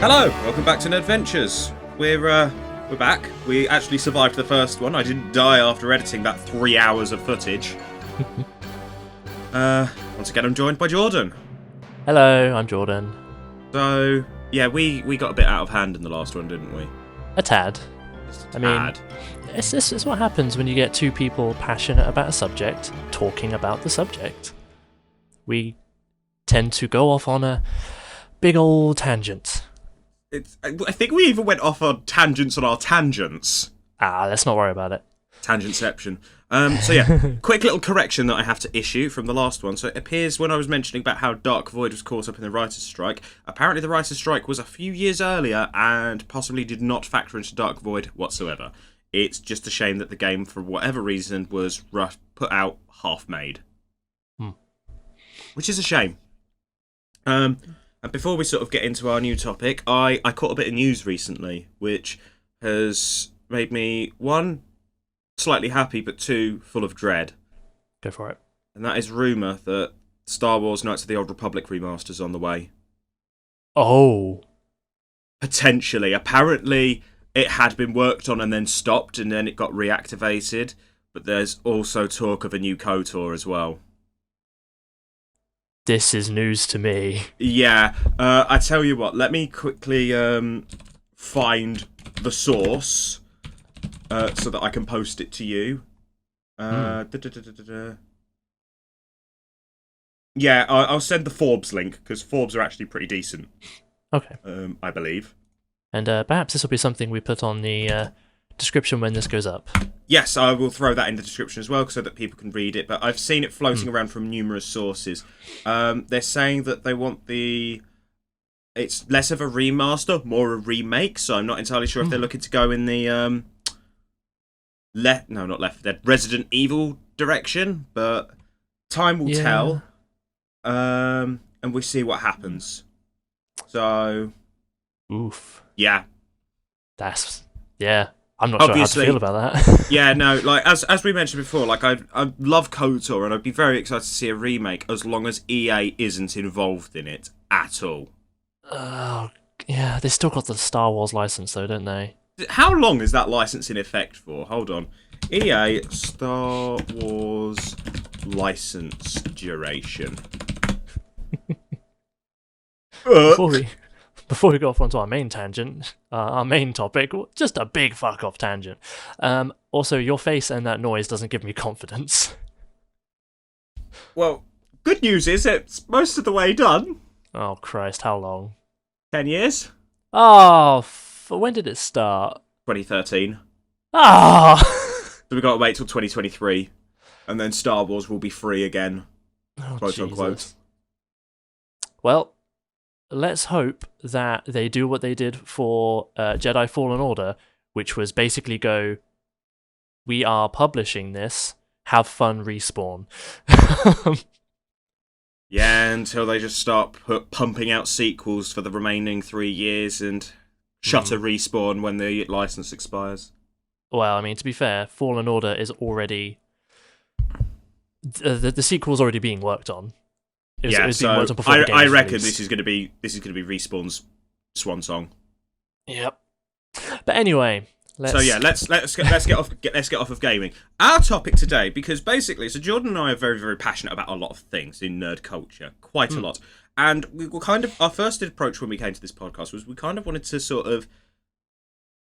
Hello, welcome back to Nerdventures. We're back. We actually survived the first one. I didn't die after editing that 3 hours of footage. Once again, I'm joined by Jordan. Hello, I'm Jordan. So, yeah, we got a bit out of hand in the last one, didn't we? A tad. Just a I tad. mean, it's what happens when you get two people passionate about a subject talking about the subject. We tend to go off on a big old tangent. I think we even went off on tangents on our tangents. Let's not worry about it. Tangentception. So yeah, quick little correction that I have to issue from the last one. So it appears when I was mentioning about how Dark Void was caught up in the writer's strike, apparently the writer's strike was a few years earlier and possibly did not factor into Dark Void whatsoever. It's just a shame that the game, for whatever reason, was put out half-made. Which is a shame. And before we sort of get into our new topic, I caught a bit of news recently, which has made me, one, slightly happy, but two, full of dread. Go for it. And that is rumour that Star Wars Knights of the Old Republic remaster's on the way. Oh. Potentially. Apparently, it had been worked on and then stopped, and then it got reactivated. But there's also talk of a new KOTOR as well. This is news to me. Yeah, I tell you what, let me quickly find the source so that I can post it to you. Yeah, I'll send the Forbes link, because Forbes are actually pretty decent. Okay. I believe. And perhaps this will be something we put on the description when this goes up. Yes, I will throw that in the description as well so that people can read it, but I've seen it floating around from numerous sources. They're saying that they want it's less of a remaster, more a remake, so I'm not entirely sure if they're looking to go in the Resident Evil direction, but time will tell. And we'll see what happens. So Oof. Yeah. I'm not sure how to feel about that. Yeah, no, like as we mentioned before, like I love KOTOR and I'd be very excited to see a remake as long as EA isn't involved in it at all. Oh, yeah, they still got the Star Wars license though, don't they? How long is that license in effect for? Hold on. EA Star Wars license duration. Before we go off onto our main tangent, our main topic, just a big fuck off tangent. Also, your face and that noise doesn't give me confidence. Well, good news is it's most of the way done. Oh Christ, how long? 10 years? Oh, when did it start? 2013. Ah! So we've got to wait till 2023, and then Star Wars will be free again, quote unquote. Well, let's hope that they do what they did for Jedi Fallen Order, which was basically go, we are publishing this, have fun, Respawn. Yeah, until they just start pumping out sequels for the remaining 3 years and shutter Respawn when the license expires. Well, I mean, to be fair, Fallen Order is already... The sequel's already being worked on. I reckon this is going to be Respawn's swan song. Yep. But anyway, let's get off of gaming. Our topic today, because basically, so Jordan and I are very, very passionate about a lot of things in nerd culture, quite a lot. And we were our first approach when we came to this podcast was we kind of wanted to sort of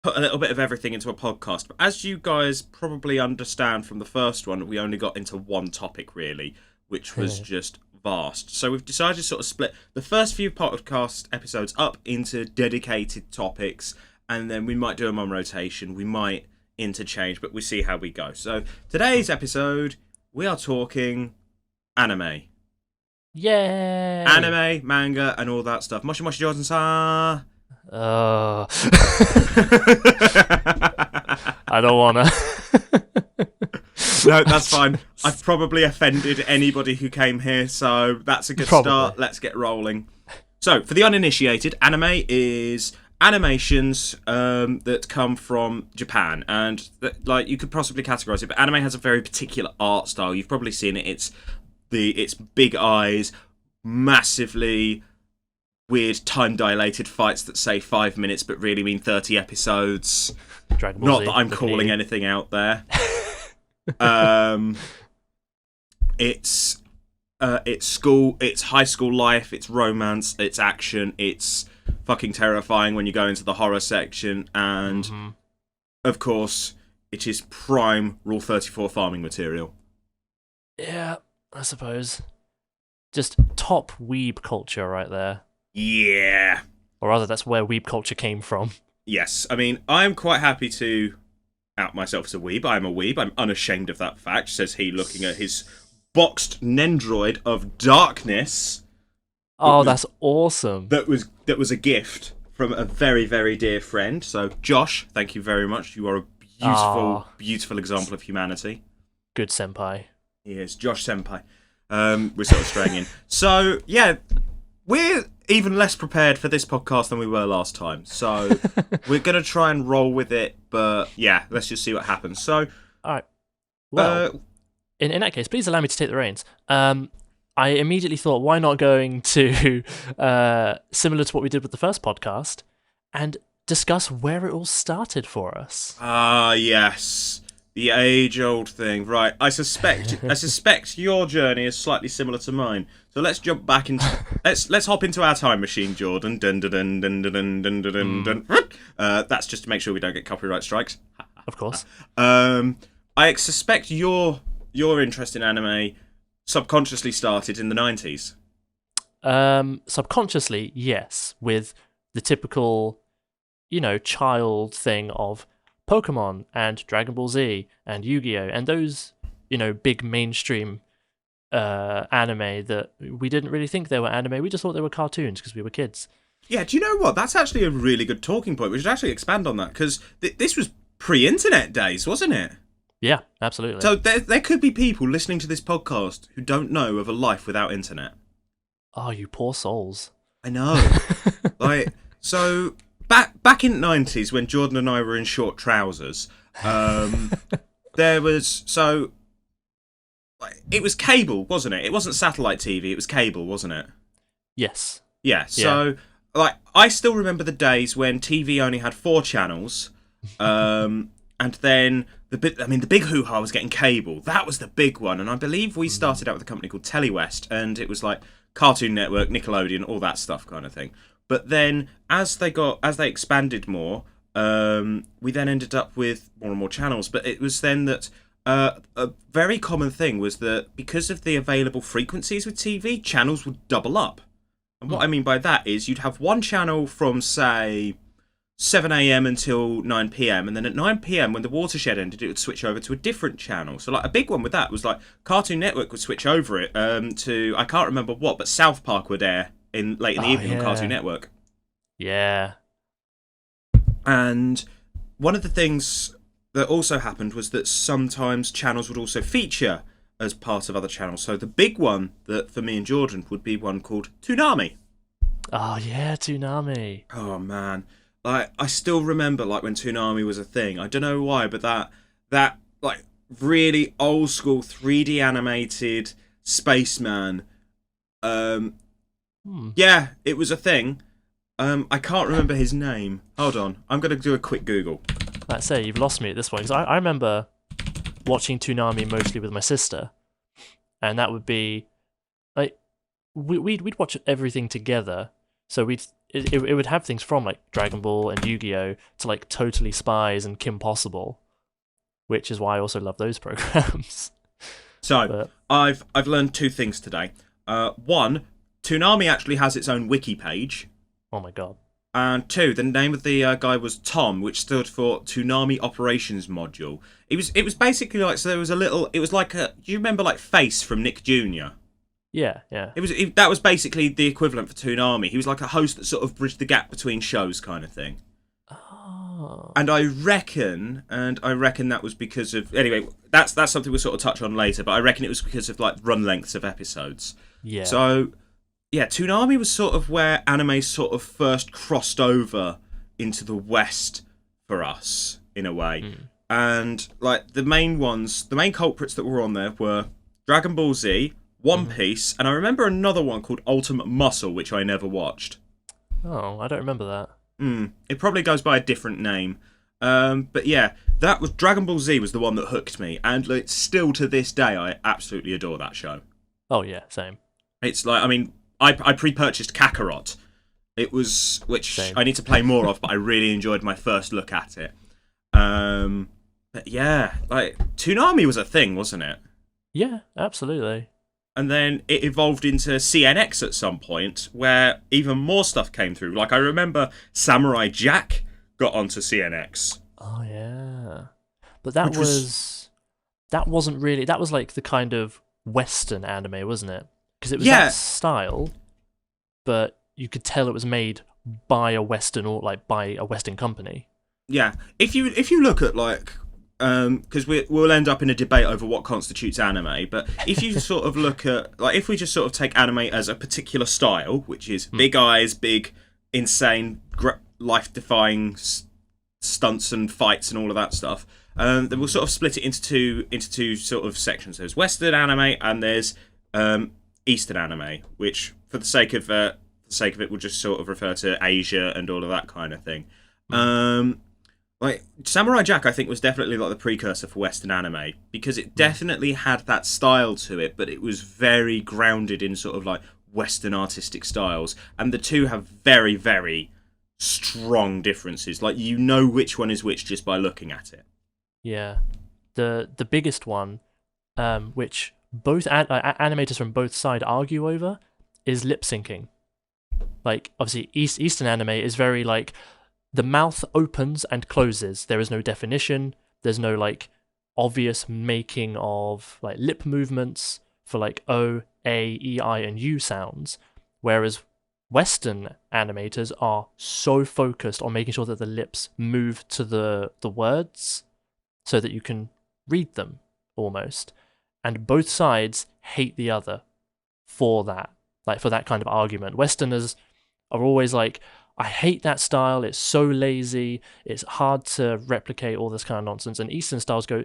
put a little bit of everything into a podcast. But as you guys probably understand from the first one, we only got into one topic really, which was just vast. So we've decided to sort of split the first few podcast episodes up into dedicated topics, and then we might do them on rotation, we might interchange, but we see how we go. So today's episode, we are talking anime. Yay! Anime, manga, and all that stuff. Moshi Moshi Jordan-san. I don't wanna. No, that's fine. I've probably offended anybody who came here, so that's a good start. Let's get rolling. So, for the uninitiated, anime is animations that come from Japan, and like you could possibly categorize it, but anime has a very particular art style. You've probably seen it. It's big eyes, massively weird time-dilated fights that say 5 minutes but really mean 30 episodes. Dragon Ball Not Z, that I'm calling anything out there. It's school, it's high school life, it's romance, it's action, it's fucking terrifying when you go into the horror section, and of course, it is prime Rule 34 farming material. Yeah, I suppose. Just top weeb culture right there. Yeah. Or rather, that's where weeb culture came from. Yes, I mean, I'm quite happy to out myself as a weeb. I'm a weeb. I'm unashamed of that fact, says he, looking at his boxed Nendroid of darkness. Oh, that's awesome. That was a gift from a very, very dear friend. So, Josh, thank you very much. You are a beautiful example of humanity. Good senpai. He is, Josh senpai. We're sort of straying in. So, yeah, we're even less prepared for this podcast than we were last time. So, we're going to try and roll with it. But, yeah, let's just see what happens. So, all right. Well, in that case, please allow me to take the reins. I immediately thought, why not going to, similar to what we did with the first podcast, and discuss where it all started for us. Ah, yes. The age-old thing. Right, I suspect your journey is slightly similar to mine. So let's jump back into... let's hop into our time machine, Jordan. Dun, dun, dun, dun, dun, dun, dun, dun, dun. That's just to make sure we don't get copyright strikes. Of course. I suspect your interest in anime subconsciously started in the 90s. Subconsciously, yes, with the typical, child thing of Pokemon and Dragon Ball Z and Yu-Gi-Oh! And those, big mainstream anime that we didn't really think they were anime. We just thought they were cartoons because we were kids. Yeah, do you know what? That's actually a really good talking point. We should actually expand on that because this was pre-internet days, wasn't it? Yeah, absolutely. So there could be people listening to this podcast who don't know of a life without internet. Oh, you poor souls. I know. So back in the 90s when Jordan and I were in short trousers, there was... So, it was cable, wasn't it? It wasn't satellite TV, it was cable, wasn't it? Yes. Yeah, so, I still remember the days when TV only had 4 channels, and then... The big hoo-ha was getting cable. That was the big one, and I believe we started out with a company called TeleWest, and it was like Cartoon Network, Nickelodeon, all that stuff kind of thing. But then, as they expanded more, we then ended up with more and more channels. But it was then that a very common thing was that because of the available frequencies with TV, channels would double up. And what I mean by that is you'd have one channel from, say, 7 a.m. until 9 p.m. and then at 9 p.m. when the watershed ended, it would switch over to a different channel. So a big one with that was Cartoon Network would switch over it to, I can't remember what, but South Park would air late in the evening on Cartoon Network. Yeah. And one of the things that also happened was that sometimes channels would also feature as part of other channels. So the big one that for me and Jordan would be one called Toonami. Oh yeah, Toonami. Oh man. I still remember when Toonami was a thing. I don't know why, but that really old school 3D animated spaceman. Yeah, it was a thing. I can't remember his name. Hold on, I'm gonna do a quick Google. Let's say you've lost me at this point because I remember watching Toonami mostly with my sister, and that would be we'd watch everything together. So it would have things from Dragon Ball and Yu-Gi-Oh! To Totally Spies and Kim Possible, which is why I also love those programs. So I've learned 2 things today. One, Toonami actually has its own wiki page. Oh my god. And 2, the name of the guy was Tom, which stood for Toonami Operations Module. It was basically so there was a little. It was do you remember Face from Nick Jr.? Yeah. That was basically the equivalent for Toonami. He was like a host that sort of bridged the gap between shows, kind of thing. Oh. And I reckon that was because of anyway. That's something we'll sort of touch on later. But I reckon it was because of run lengths of episodes. Yeah. So yeah, Toonami was sort of where anime sort of first crossed over into the West for us in a way. And the main culprits that were on there were Dragon Ball Z, One Piece, and I remember another one called Ultimate Muscle, which I never watched. Oh, I don't remember that. It probably goes by a different name. But yeah, that was Dragon Ball Z was the one that hooked me, and like, still to this day, I absolutely adore that show. Oh yeah, same. It's like, I mean, I pre-purchased Kakarot. It was, which Same. I need to play more of, but I really enjoyed my first look at it. But yeah, like Toonami was a thing, wasn't it? Yeah, absolutely. And then it evolved into CNX at some point, where even more stuff came through. Like I remember Samurai Jack got onto CNX. Oh yeah, but that Which wasn't really, that was like the kind of Western anime, wasn't it? Because it was Yeah, that style, but you could tell it was made by a Western, or like by a Western company. yeah. If you look at like, because we'll end up in a debate over what constitutes anime, but if you sort of look at, like, if we just sort of take anime as a particular style, which is big eyes, big, insane, life-defying stunts and fights and all of that stuff, then we'll sort of split it into two sort of sections. There's Western anime and there's Eastern anime, which for the sake of it, we'll just sort of refer to Asia and all of that kind of thing. Like Samurai Jack, I think was definitely like the precursor for Western anime because it definitely had that style to it, but it was very grounded in sort of like Western artistic styles, and the two have very, very strong differences. Like you know which one is which just by looking at it. Yeah, the biggest one, which both animators from both sides argue over, is lip syncing. Like obviously, Eastern anime is very like the mouth opens and closes. There is no definition. There's no like obvious making of like lip movements for like O, A, E, I, and U sounds. Whereas Western animators are so focused on making sure that the lips move to the words so that you can read them almost. And both sides hate the other for that, like for that kind of argument. Westerners are always like, I hate that style, it's so lazy, it's hard to replicate, all this kind of nonsense. And Eastern styles go,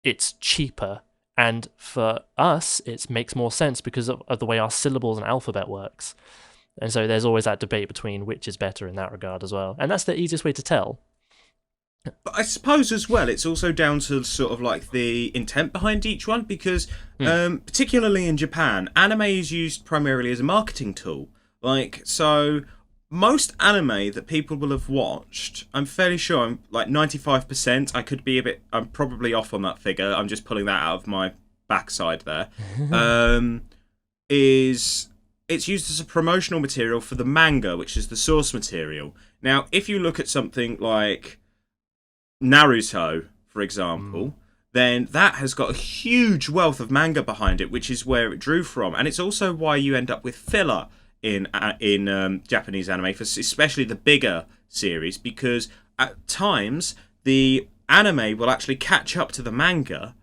it's cheaper. And for us, it makes more sense because of the way our syllables and alphabet works. And so there's always that debate between which is better in that regard as well. And that's the easiest way to tell. But I suppose as well, it's also down to sort of like the intent behind each one, because particularly in Japan, anime is used primarily as a marketing tool. Like, so most anime that people will have watched, I'm fairly sure, I'm like 95%, I could be I'm probably off on that figure, I'm just pulling that out of my backside there, it's used as a promotional material for the manga, which is the source material. Now, if you look at something like Naruto, for example, then that has got a huge wealth of manga behind it, which is where it drew from, and it's also why you end up with filler in Japanese anime, for especially the bigger series, because at times the anime will actually catch up to the manga,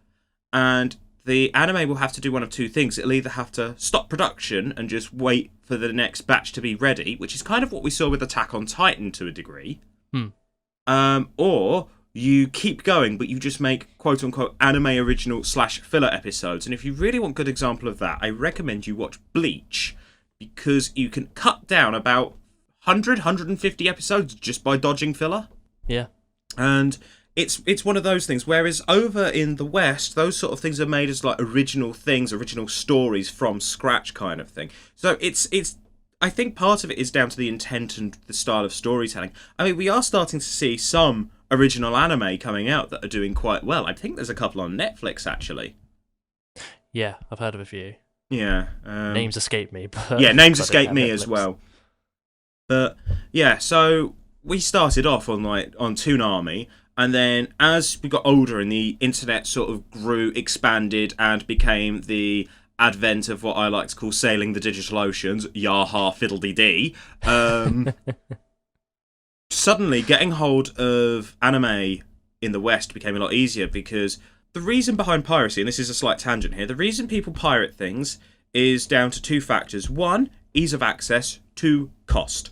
and the anime will have to do one of two things. It'll either have to stop production and just wait for the next batch to be ready, which is kind of what we saw with Attack on Titan to a degree, or you keep going, but you just make quote-unquote anime original / filler episodes. And if you really want a good example of that, I recommend you watch Bleach, because you can cut down about 150 episodes just by dodging filler. Yeah. And it's one of those things, whereas over in the West, those sort of things are made as like original things, original stories from scratch kind of thing. So it's I think part of it is down to the intent and the style of storytelling. I mean, we are starting to see some original anime coming out that are doing quite well. I think there's a couple on Netflix, actually. Yeah, I've heard of a few. Yeah. Names escape me. But yeah, names escape me as well. But yeah, so we started off on Toonami, and then as we got older and the internet sort of grew, expanded, and became the advent of what I like to call sailing the digital oceans, yaha fiddle-dee-dee, suddenly getting hold of anime in the West became a lot easier, because the reason behind piracy, and this is a slight tangent here, the reason people pirate things is down to two factors. One, ease of access. Two, cost.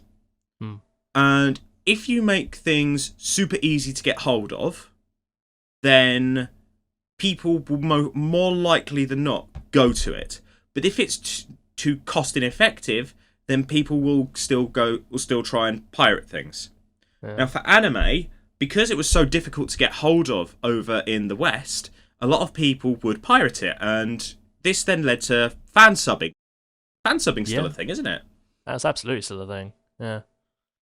And if you make things super easy to get hold of, then people will more likely than not go to it. But if it's too cost ineffective, then people will still try and pirate things. Yeah. Now, for anime, because it was so difficult to get hold of over in the West, a lot of people would pirate it, and this then led to fan subbing. Fan subbing's still a thing, isn't it? That's absolutely still a thing. Yeah.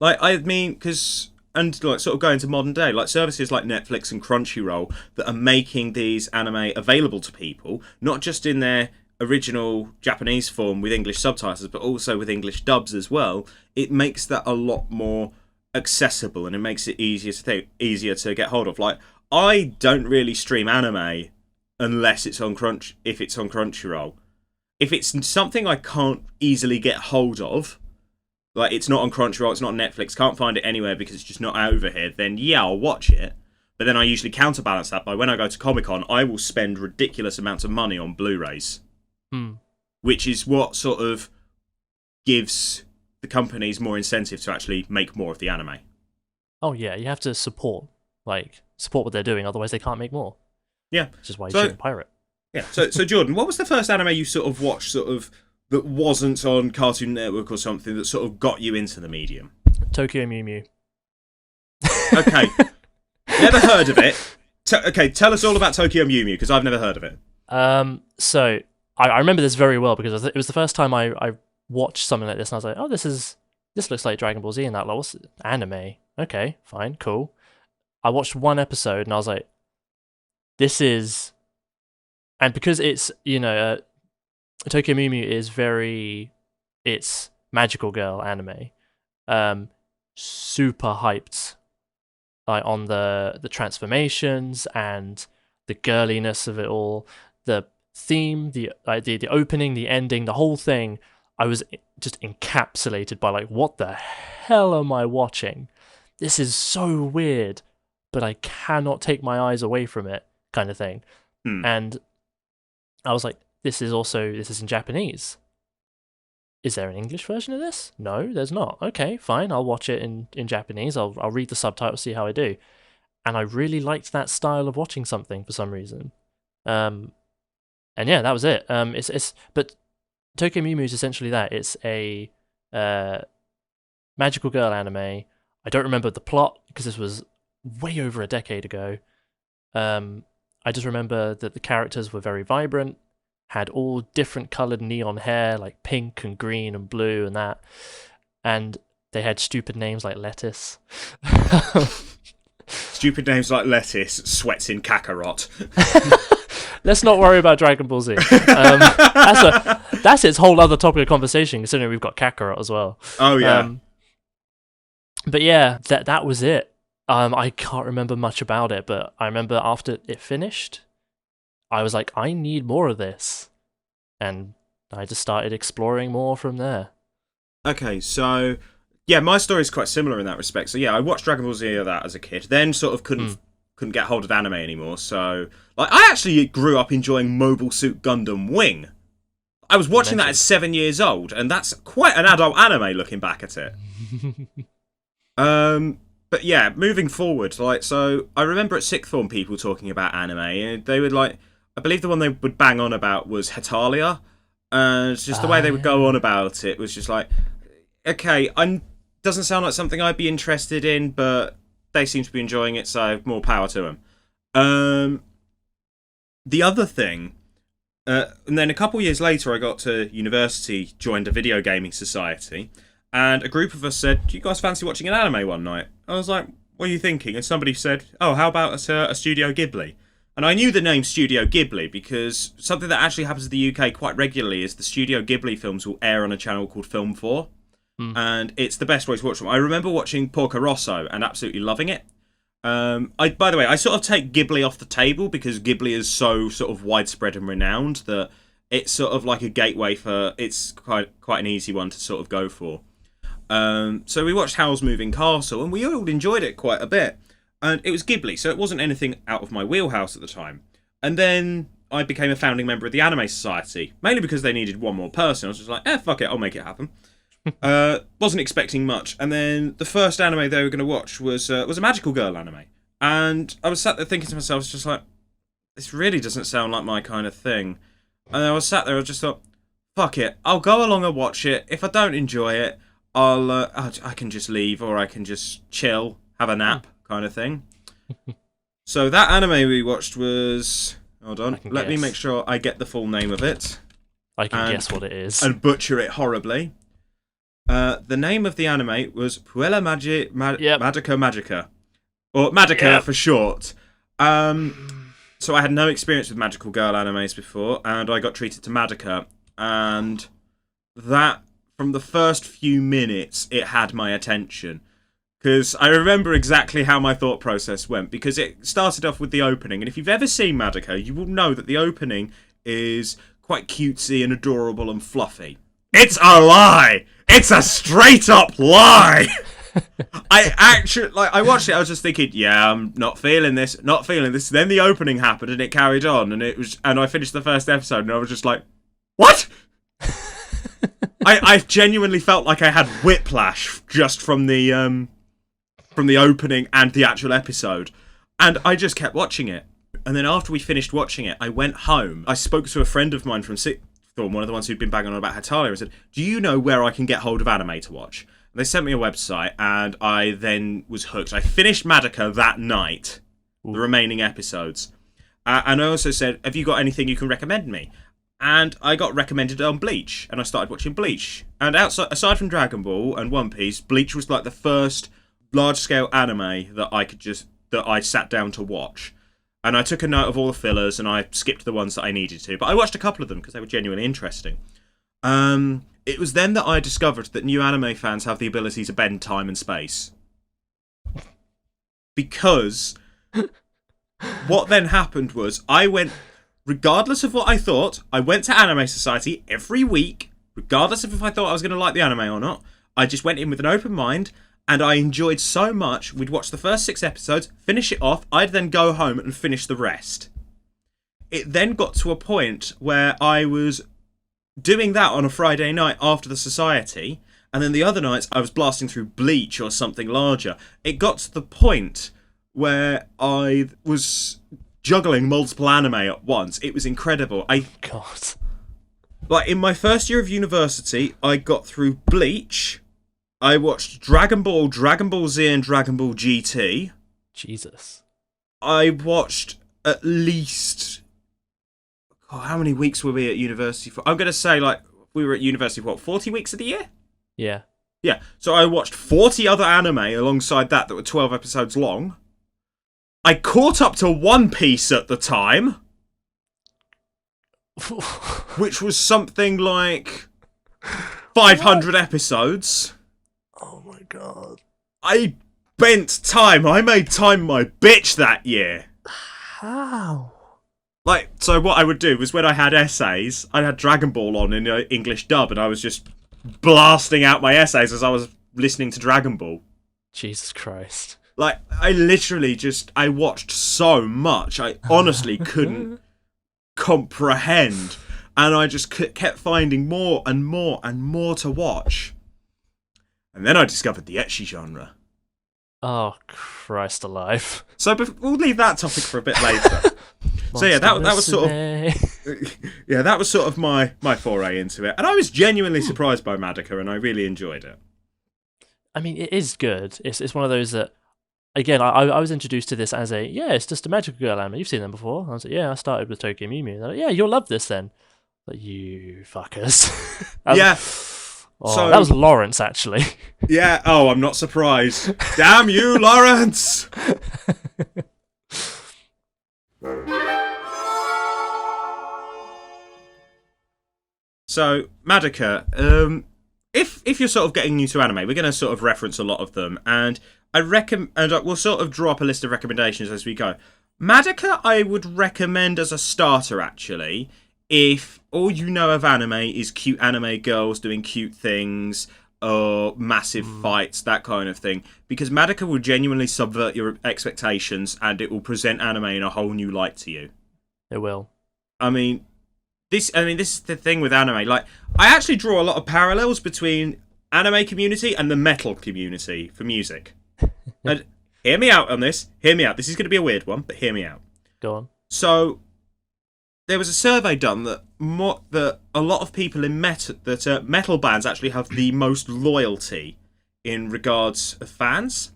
Like, I mean, like sort of going to modern day, like services like Netflix and Crunchyroll that are making these anime available to people, not just in their original Japanese form with English subtitles, but also with English dubs as well. It makes that a lot more accessible, and it makes it easier to get hold of. Like, I don't really stream anime unless it's on Crunchyroll. If it's something I can't easily get hold of, like it's not on Crunchyroll, it's not on Netflix, can't find it anywhere because it's just not over here, then yeah, I'll watch it. But then I usually counterbalance that by when I go to Comic-Con, I will spend ridiculous amounts of money on Blu-rays. Which is what sort of gives the companies more incentive to actually make more of the anime. Oh yeah, you have to support what they're doing, otherwise they can't make more. Yeah. Which is why you shouldn't pirate. Yeah. So Jordan, what was the first anime you sort of watched that wasn't on Cartoon Network or something that sort of got you into the medium? Tokyo Mew Mew. Okay. Never heard of it. Okay, tell us all about Tokyo Mew Mew, because I've never heard of it. So I remember this very well because it was the first time I watched something like this, and I was like, oh, this looks like Dragon Ball Z, and that like, what's anime? Okay, fine, cool. I watched one episode, and I was like, this is... And because it's, Tokyo Mew Mew is it's magical girl anime, super hyped, like on the transformations and the girliness of it all, the theme, the opening, the ending, the whole thing. I was just encapsulated by like, what the hell am I watching? This is so weird, but I cannot take my eyes away from it, kind of thing. And I was like, this is in Japanese. Is there an English version of this? No, there's not. Okay, fine. I'll watch it in Japanese. I'll read the subtitles, see how I do. And I really liked that style of watching something for some reason. And yeah, that was it. But Tokyo Mew Mew is essentially that. It's a magical girl anime. I don't remember the plot because this was way over a decade ago. I just remember that the characters were very vibrant, had all different coloured neon hair, like pink and green and blue and that. And they had stupid names like Lettuce. Stupid names like Lettuce, sweats in Kakarot. Let's not worry about Dragon Ball Z. That's its whole other topic of conversation, considering we've got Kakarot as well. Oh, yeah. But yeah, that was it. I can't remember much about it, but I remember after it finished, I was like, I need more of this. And I just started exploring more from there. Okay, so yeah, my story is quite similar in that respect. So yeah, I watched Dragon Ball Z that as a kid, then sort of couldn't get hold of anime anymore. So like, I actually grew up enjoying Mobile Suit Gundam Wing. I was watching that at 7 years old, and that's quite an adult anime looking back at it. But yeah, moving forward, like, so I remember at sixth form people talking about anime, and they would like, I believe the one they would bang on about was Hetalia, and just the way they would go on about it was just like, okay, doesn't sound like something I'd be interested in, but they seem to be enjoying it, so more power to them. The other thing, and then a couple years later I got to university, joined a video gaming society, and a group of us said, do you guys fancy watching an anime one night? I was like, what are you thinking? And somebody said, oh, how about a Studio Ghibli? And I knew the name Studio Ghibli because something that actually happens in the UK quite regularly is the Studio Ghibli films will air on a channel called Film 4. And it's the best way to watch them. I remember watching Porco Rosso and absolutely loving it. By the way, I sort of take Ghibli off the table because Ghibli is so sort of widespread and renowned that it's sort of like a gateway it's quite an easy one to sort of go for. So we watched Howl's Moving Castle, and we all enjoyed it quite a bit. And it was Ghibli, so it wasn't anything out of my wheelhouse at the time. And then I became a founding member of the Anime Society, mainly because they needed one more person. I was just like, fuck it, I'll make it happen. Wasn't expecting much. And then the first anime they were going to watch was a magical girl anime. And I was sat there thinking to myself, just like, this really doesn't sound like my kind of thing. And I was sat there, I just thought, fuck it, I'll go along and watch it. If I don't enjoy it, I can just leave, or I can just chill, have a nap, kind of thing. So that anime we watched was... Hold on, let me make sure I get the full name of it. I can guess what it is. And butcher it horribly. The name of the anime was Puella Magica Magica. Or Magica for short. So I had no experience with magical girl animes before, and I got treated to Magica. And that, from the first few minutes, it had my attention. Because I remember exactly how my thought process went, because it started off with the opening, and if you've ever seen Madoka, you will know that the opening is quite cutesy and adorable and fluffy. It's a lie! It's a straight up lie! I watched it, I was just thinking, yeah, I'm not feeling this. Then the opening happened, and it carried on, and I finished the first episode, and I was just like, what? I genuinely felt like I had whiplash just from the opening and the actual episode. And I just kept watching it. And then after we finished watching it, I went home. I spoke to a friend of mine from sixth form, one of the ones who'd been banging on about Hatalia, and said, do you know where I can get hold of anime to watch? And they sent me a website, and I then was hooked. I finished Madoka that night, the remaining episodes. And I also said, have you got anything you can recommend me? And I got recommended on Bleach, and I started watching Bleach. And aside from Dragon Ball and One Piece, Bleach was like the first large-scale anime that I sat down to watch. And I took a note of all the fillers, and I skipped the ones that I needed to. But I watched a couple of them because they were genuinely interesting. It was then that I discovered that new anime fans have the ability to bend time and space. Because what then happened was I went, regardless of what I thought, I went to Anime Society every week, regardless of if I thought I was going to like the anime or not. I just went in with an open mind, and I enjoyed so much. We'd watch the first 6 episodes, finish it off, I'd then go home and finish the rest. It then got to a point where I was doing that on a Friday night after the society, and then the other nights I was blasting through Bleach or something larger. It got to the point where I was juggling multiple anime at once. It was incredible. God. Like, in my first year of university, I got through Bleach. I watched Dragon Ball, Dragon Ball Z, and Dragon Ball GT. Jesus. I watched at least... Oh, how many weeks were we at university for? I'm going to say, like, we were at university for, what, 40 weeks of the year? Yeah. Yeah, so I watched 40 other anime alongside that were 12 episodes long. I caught up to One Piece at the time. Which was something like 500 episodes. Oh my god. I bent time. I made time my bitch that year. How? Like, so what I would do was when I had essays, I had Dragon Ball on in English dub, and I was just blasting out my essays as I was listening to Dragon Ball. Jesus Christ. Like, I literally I watched so much, I honestly couldn't comprehend. And I just kept finding more and more and more to watch. And then I discovered the ecchi genre. Oh, Christ alive. So we'll leave that topic for a bit later. So yeah, that was sort of that was sort of my foray into it, and I was genuinely surprised by Madoka, and I really enjoyed it. I mean, it is good. It's one of those that, again, I was introduced to this as it's just a magical girl anime. You've seen them before. I was like, I started with Tokyo Mew Mew. They're like, yeah, you'll love this then. Like, you fuckers. That was Lawrence, actually. Yeah. Oh, I'm not surprised. Damn you, Lawrence. So, Madoka, if you're sort of getting new to anime, we're going to sort of reference a lot of them, and we'll sort of draw up a list of recommendations as we go. Madoka, I would recommend as a starter, actually, if all you know of anime is cute anime girls doing cute things, or massive fights, that kind of thing, because Madoka will genuinely subvert your expectations, and it will present anime in a whole new light to you. It will. This is the thing with anime. Like, I actually draw a lot of parallels between anime community and the metal community for music. And hear me out on this. Hear me out. This is going to be a weird one, but hear me out. Go on. So, there was a survey done that a lot of people in metal bands actually have the most loyalty in regards of fans.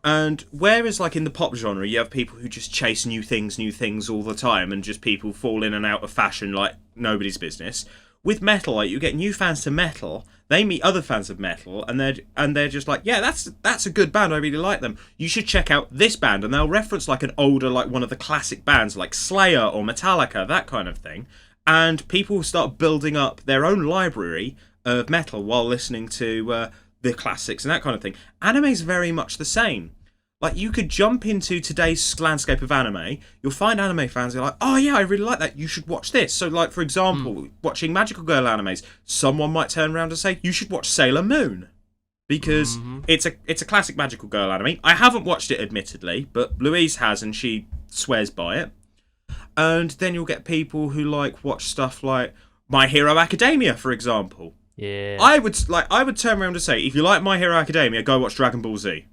And whereas like in the pop genre you have people who just chase new things all the time, and just people fall in and out of fashion like nobody's business, with metal, like, you get new fans to metal, they meet other fans of metal, and they're just like, yeah, that's a good band, I really like them, you should check out this band, and they'll reference like an older, like one of the classic bands like Slayer or Metallica, that kind of thing, and people start building up their own library of metal while listening to the classics and that kind of thing. Anime's very much the same. Like, you could jump into today's landscape of anime, you'll find anime fans who are like, oh yeah, I really like that, you should watch this. So, like, for example, watching magical girl animes, someone might turn around and say, you should watch Sailor Moon. Because it's a classic magical girl anime. I haven't watched it, admittedly, but Louise has, and she swears by it. And then you'll get people who, like, watch stuff like My Hero Academia, for example. Yeah. I would turn around and say, if you like My Hero Academia, go watch Dragon Ball Z.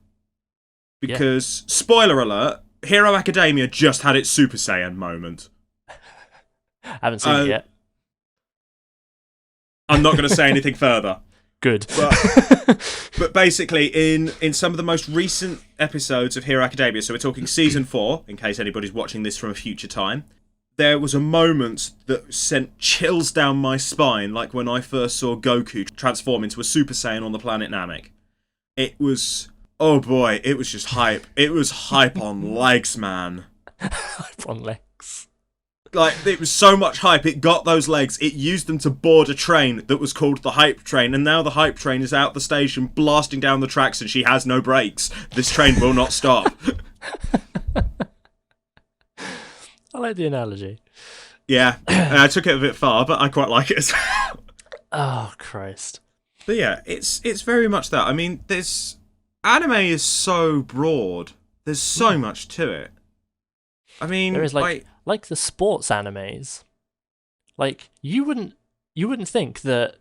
Because, spoiler alert, Hero Academia just had its Super Saiyan moment. Haven't seen it yet. I'm not going to say anything further. Good. But basically, in some of the most recent episodes of Hero Academia, so we're talking Season 4, in case anybody's watching this from a future time, there was a moment that sent chills down my spine, like when I first saw Goku transform into a Super Saiyan on the planet Namek. It was... oh boy, it was just hype. It was hype on legs, man. Hype on legs. Like, it was so much hype, it got those legs, it used them to board a train that was called the Hype Train, and now the Hype Train is out the station blasting down the tracks and she has no brakes. This train will not stop. I like the analogy. Yeah, I took it a bit far, but I quite like it as well. Oh, Christ. But yeah, it's very much that. I mean, anime is so broad. There's so much to it. I mean, there is like the sports animes. Like, you wouldn't think that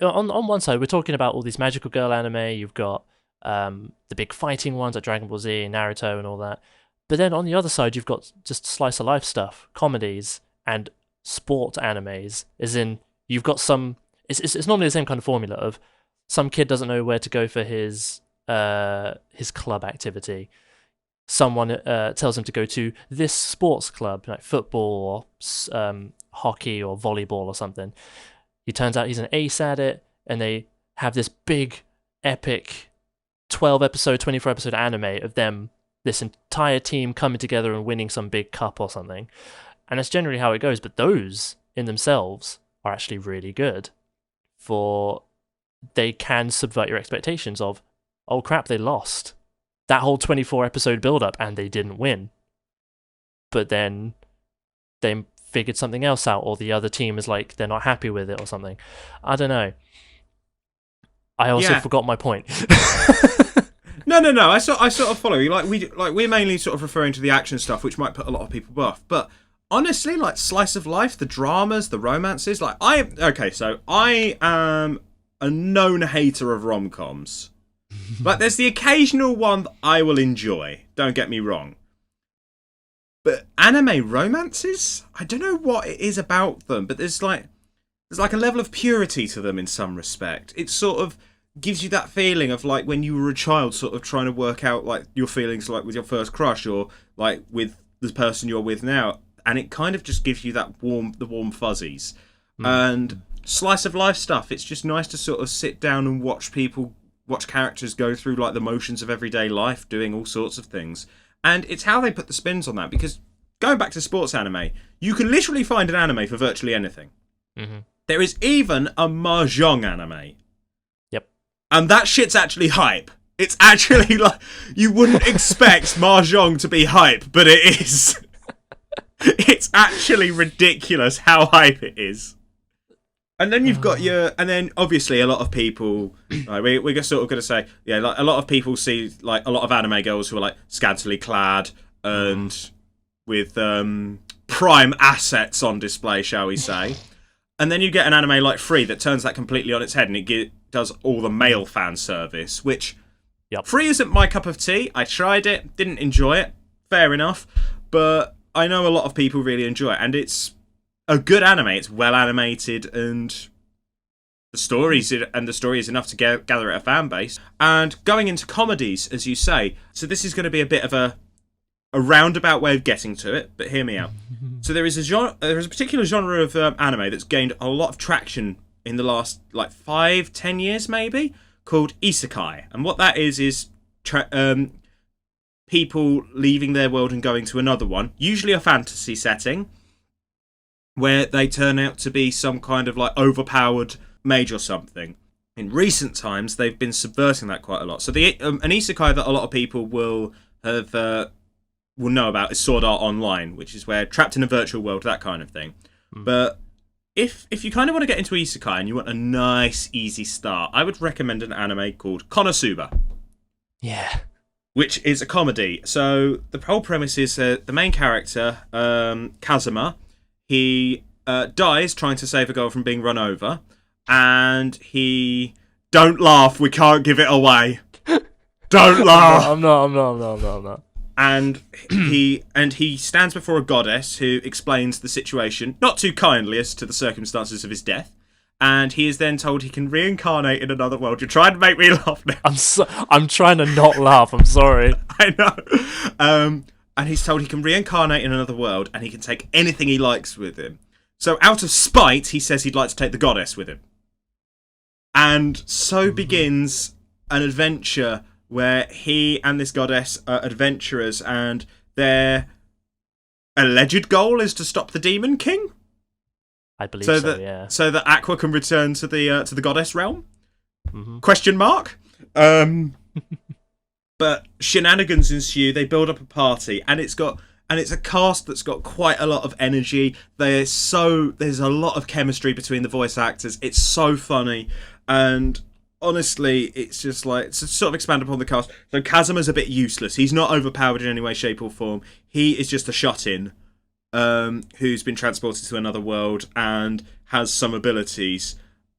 on one side we're talking about all these magical girl anime. You've got the big fighting ones like Dragon Ball Z, Naruto, and all that. But then on the other side, you've got just slice of life stuff, comedies, and sport animes. As in, you've got some. It's normally the same kind of formula of some kid doesn't know where to go for his club activity. Someone tells him to go to this sports club, like football or hockey or volleyball or something. He turns out he's an ace at it, and they have this big, epic 12-episode, 24-episode anime of them, this entire team coming together and winning some big cup or something. And that's generally how it goes, but those in themselves are actually really good. For they can subvert your expectations of, oh crap, they lost that whole 24-episode build-up and they didn't win. But then they figured something else out, or the other team is like, they're not happy with it or something. I don't know. I also forgot my point. No. I sort of follow you. We're mainly sort of referring to the action stuff, which might put a lot of people off. But honestly, like slice of life, the dramas, the romances, so I am a known hater of rom-coms. Like, there's the occasional one that I will enjoy, don't get me wrong. But anime romances? I don't know what it is about them, but there's like a level of purity to them in some respect. It sort of gives you that feeling of like when you were a child, sort of trying to work out like your feelings like with your first crush, or like with the person you're with now. And it kind of just gives you that the warm fuzzies. And slice of life stuff, it's just nice to sort of sit down and watch characters go through like the motions of everyday life, doing all sorts of things. And it's how they put the spins on that, because going back to sports anime, you can literally find an anime for virtually anything. Mm-hmm. There is even a mahjong anime. Yep. And that shit's actually hype. It's actually like, you wouldn't expect mahjong to be hype, but it is. It's actually ridiculous how hype it is. And then you've got and then obviously a lot of people, like we're just sort of going to say, yeah, like a lot of people see like a lot of anime girls who are like scantily clad and with prime assets on display, shall we say. And then you get an anime like Free that turns that completely on its head, and it does all the male fan service, which Free isn't my cup of tea. I tried it, didn't enjoy it, fair enough, but I know a lot of people really enjoy it, and it's a good anime. It's well animated, and the story is enough to gather a fan base. And going into comedies, as you say, so this is going to be a bit of a roundabout way of getting to it, but hear me out. So there is a particular genre of anime that's gained a lot of traction in the last 5-10 years, maybe, called isekai. And what that is people leaving their world and going to another one, usually a fantasy setting, where they turn out to be some kind of overpowered mage or something. In recent times, they've been subverting that quite a lot. So an isekai that a lot of people will know about is Sword Art Online, which is where trapped in a virtual world, that kind of thing. But if you kind of want to get into isekai and you want a nice, easy start, I would recommend an anime called Konosuba. Yeah. Which is a comedy. So the whole premise is the main character, Kazuma, he dies trying to save a girl from being run over, and he... Don't laugh, we can't give it away. Don't laugh. I'm not. And he stands before a goddess who explains the situation, not too kindly as to the circumstances of his death. And he is then told he can reincarnate in another world. You're trying to make me laugh now. I'm trying to not laugh. I'm sorry. I know. And he's told he can reincarnate in another world, and he can take anything he likes with him. So out of spite, he says he'd like to take the goddess with him. And so begins an adventure where he and this goddess are adventurers, and their alleged goal is to stop the Demon King. I believe so, yeah. So that Aqua can return to the goddess realm? Mm-hmm. Question mark? But shenanigans ensue. They build up a party, and it's a cast that's got quite a lot of energy. There's a lot of chemistry between the voice actors. It's so funny, and honestly, it's just to sort of expand upon the cast. So Kazuma's a bit useless. He's not overpowered in any way, shape, or form. He is just a shut-in who's been transported to another world and has some abilities,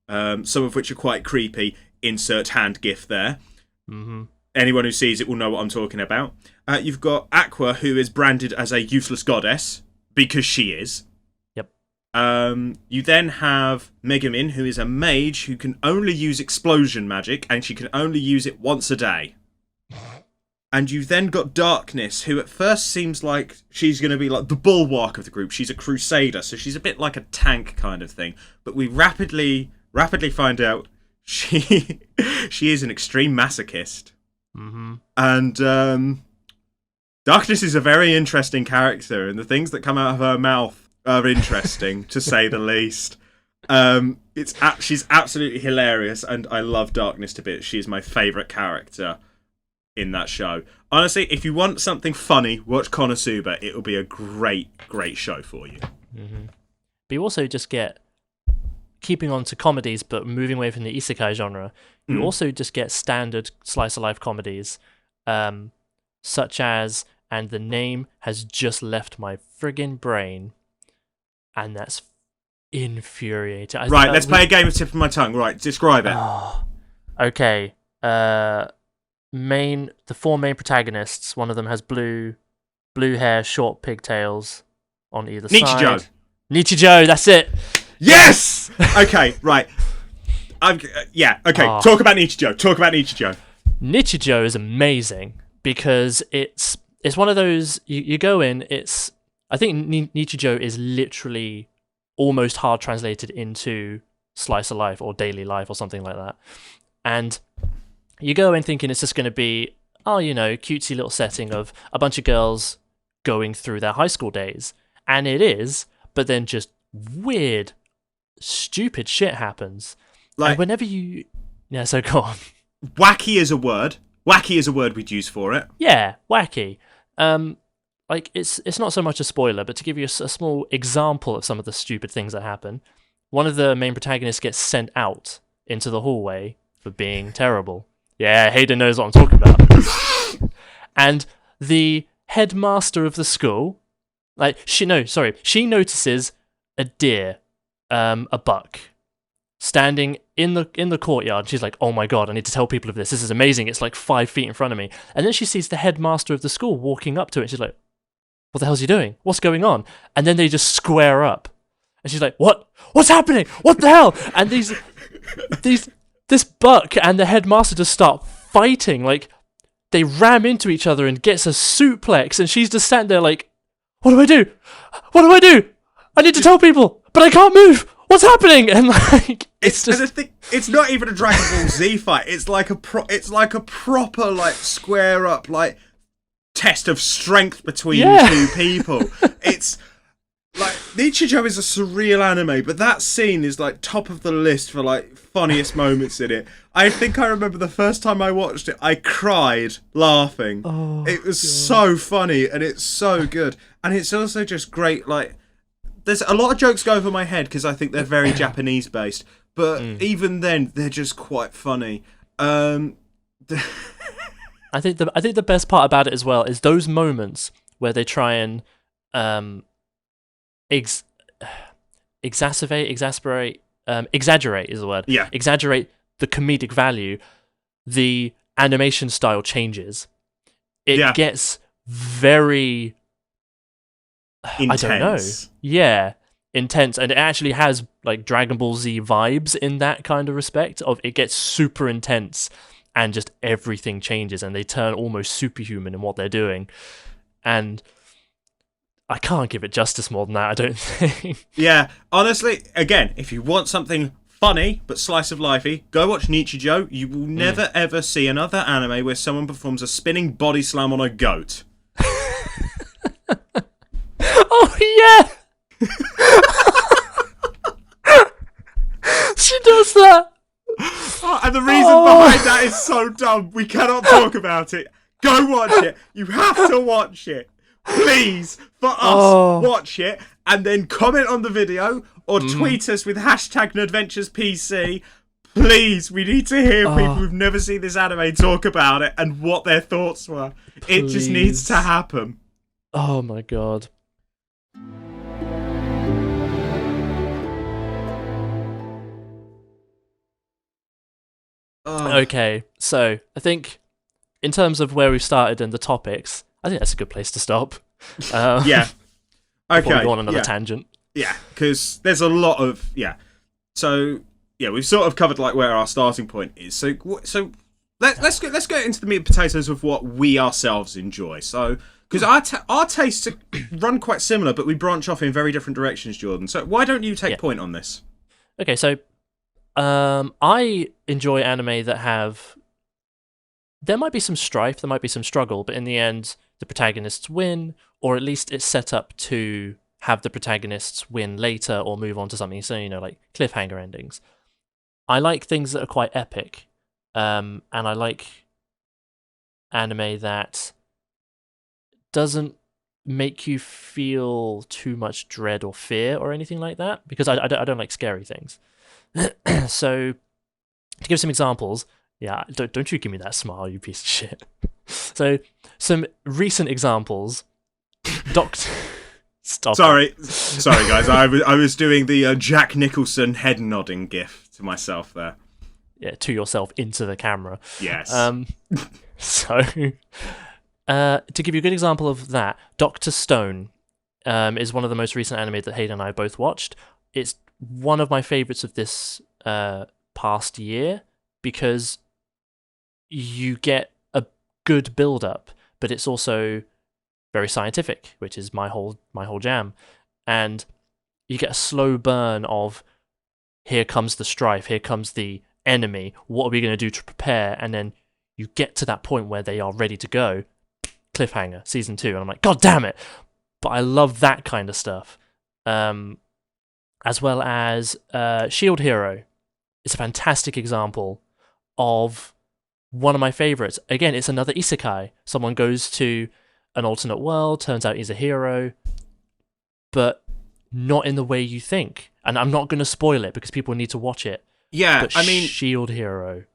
some of which are quite creepy. Insert hand gif there. Mm-hmm. Anyone who sees it will know what I'm talking about. You've got Aqua, who is branded as a useless goddess, because she is. Yep. You then have Megumin, who is a mage who can only use explosion magic, and she can only use it once a day. And you've then got Darkness, who at first seems like she's going to be like the bulwark of the group. She's a crusader, so she's a bit like a tank kind of thing. But we rapidly find out she is an extreme masochist. Mm-hmm. And Darkness is a very interesting character, and the things that come out of her mouth are interesting, to say the least. She's absolutely hilarious, and I love Darkness to bits. She's my favourite character in that show. Honestly, if you want something funny, watch Konosuba. It'll be a great show for you. Mm-hmm. But you also just get, keeping on to comedies, but moving away from the isekai genre, you also just get standard slice of life comedies, such as, and the name has just left my friggin' brain, and that's infuriating. Right, let's play a game of tip of my tongue. Right, describe it. Okay. The four main protagonists, one of them has blue hair, short pigtails on either side. Nichijou, that's it. Yes! Okay, right. Talk about Nichijou. Nichijou is amazing because it's one of those, you go in, I think Nichijou is literally almost hard translated into slice of life or daily life or something like that. And you go in thinking it's just going to be, cutesy little setting of a bunch of girls going through their high school days. And it is, but then just weird, stupid shit happens. And whenever you... Yeah, so go on. Wacky is a word. Wacky is a word we'd use for it. Yeah, wacky. It's not so much a spoiler, but to give you a small example of some of the stupid things that happen, one of the main protagonists gets sent out into the hallway for being terrible. Yeah, Hayden knows what I'm talking about. And the headmaster of the school, she notices a deer, a buck, standing in the courtyard. She's like, oh my god, I need to tell people of this. This is amazing. It's like 5 feet in front of me. And then she sees the headmaster of the school walking up to it. She's like, what the hell's he doing? What's going on? And then they just square up. And she's like, what's happening? What the hell? And this Buck and the headmaster just start fighting. Like, they ram into each other and gets a suplex, and she's just sat there like, what do I do? What do I do? I need to tell people, but I can't move. What's happening? And like, it's not even a Dragon Ball Z fight. It's like a proper like square up like test of strength between two people. It's like Nichijou is a surreal anime, but that scene is like top of the list for like funniest moments in it. I think I remember the first time I watched it, I cried laughing. Oh, it was God. so funny, and it's so good, and it's also just great. Like, there's a lot of jokes go over my head because I think they're very Japanese based, but even then, they're just quite funny. I think the best part about it as well is those moments where they try and exaggerate is the word. Yeah. Exaggerate the comedic value. The animation style changes. It gets very intense. I don't know. Yeah, intense, and it actually has like Dragon Ball Z vibes in that kind of respect. Of it gets super intense, and just everything changes, and they turn almost superhuman in what they're doing, and I can't give it justice more than that, I don't think. Yeah, honestly, again, if you want something funny but slice of lifey, go watch Nichijou. You will never ever see another anime where someone performs a spinning body slam on a goat. Oh yeah, she does that. Oh, and the reason behind that is so dumb. We cannot talk about it. Go watch it. You have to watch it. Please, for us, watch it and then comment on the video or tweet us with hashtag NerdventuresPC. Please, we need to hear people who've never seen this anime talk about it and what their thoughts were. It just needs to happen. Oh my god. Okay, so I think in terms of where we've started and the topics, I think that's a good place to stop. Yeah. Okay. Before we go on another tangent. Yeah, because there's a lot of So yeah, we've sort of covered like where our starting point is. So let's get into the meat and potatoes of what we ourselves enjoy. So because our tastes run quite similar, but we branch off in very different directions, Jordan. So why don't you take point on this? Okay, so I enjoy anime that have. There might be some strife, there might be some struggle, but in the end, the protagonists win, or at least it's set up to have the protagonists win later or move on to something. So, like cliffhanger endings. I like things that are quite epic, and I like anime that doesn't make you feel too much dread or fear or anything like that, because I don't like scary things. So, to give some examples. Yeah, don't you give me that smile, you piece of shit. So, some recent examples. Stop. Sorry, guys. I was doing the Jack Nicholson head nodding gif to myself there. Yeah, to yourself into the camera. Yes. So, to give you a good example of that, Dr. Stone is one of the most recent anime that Hayden and I both watched. It's one of my favorites of this past year because you get a good build-up, but it's also very scientific, which is my whole jam. And you get a slow burn of, here comes the strife, here comes the enemy, what are we going to do to prepare? And then you get to that point where they are ready to go. Cliffhanger, season 2. And I'm like, God damn it! But I love that kind of stuff. As well as Shield Hero. It's a fantastic example of one of my favorites. Again, it's another isekai. Someone goes to an alternate world, turns out he's a hero, but not in the way you think. And I'm not going to spoil it because people need to watch it. Yeah, but Shield Hero.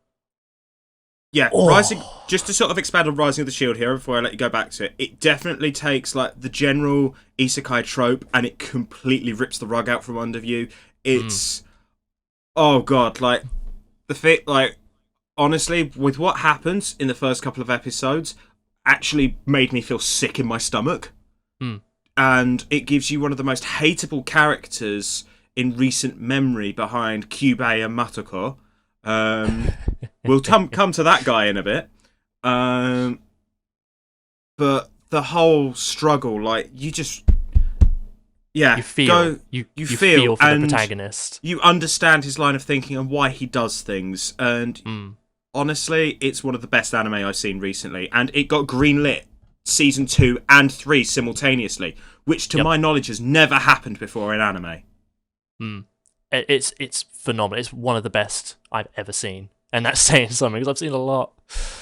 Yeah, Rising. Just to sort of expand on Rising of the Shield Hero before I let you go back to it, it definitely takes like the general isekai trope and it completely rips the rug out from under you. It's oh god, like the fit, like honestly, with what happens in the first couple of episodes, actually made me feel sick in my stomach. and it gives you one of the most hateable characters in recent memory behind Kyubey and Matoko. We'll come to that guy in a bit. But the whole struggle, like, you just... Yeah, you feel you feel for the protagonist. You understand his line of thinking and why he does things. And honestly, it's one of the best anime I've seen recently. And it got greenlit season 2 and 3 simultaneously, which to my knowledge has never happened before in anime. It's phenomenal. It's one of the best I've ever seen. And that's saying something, because I've seen a lot.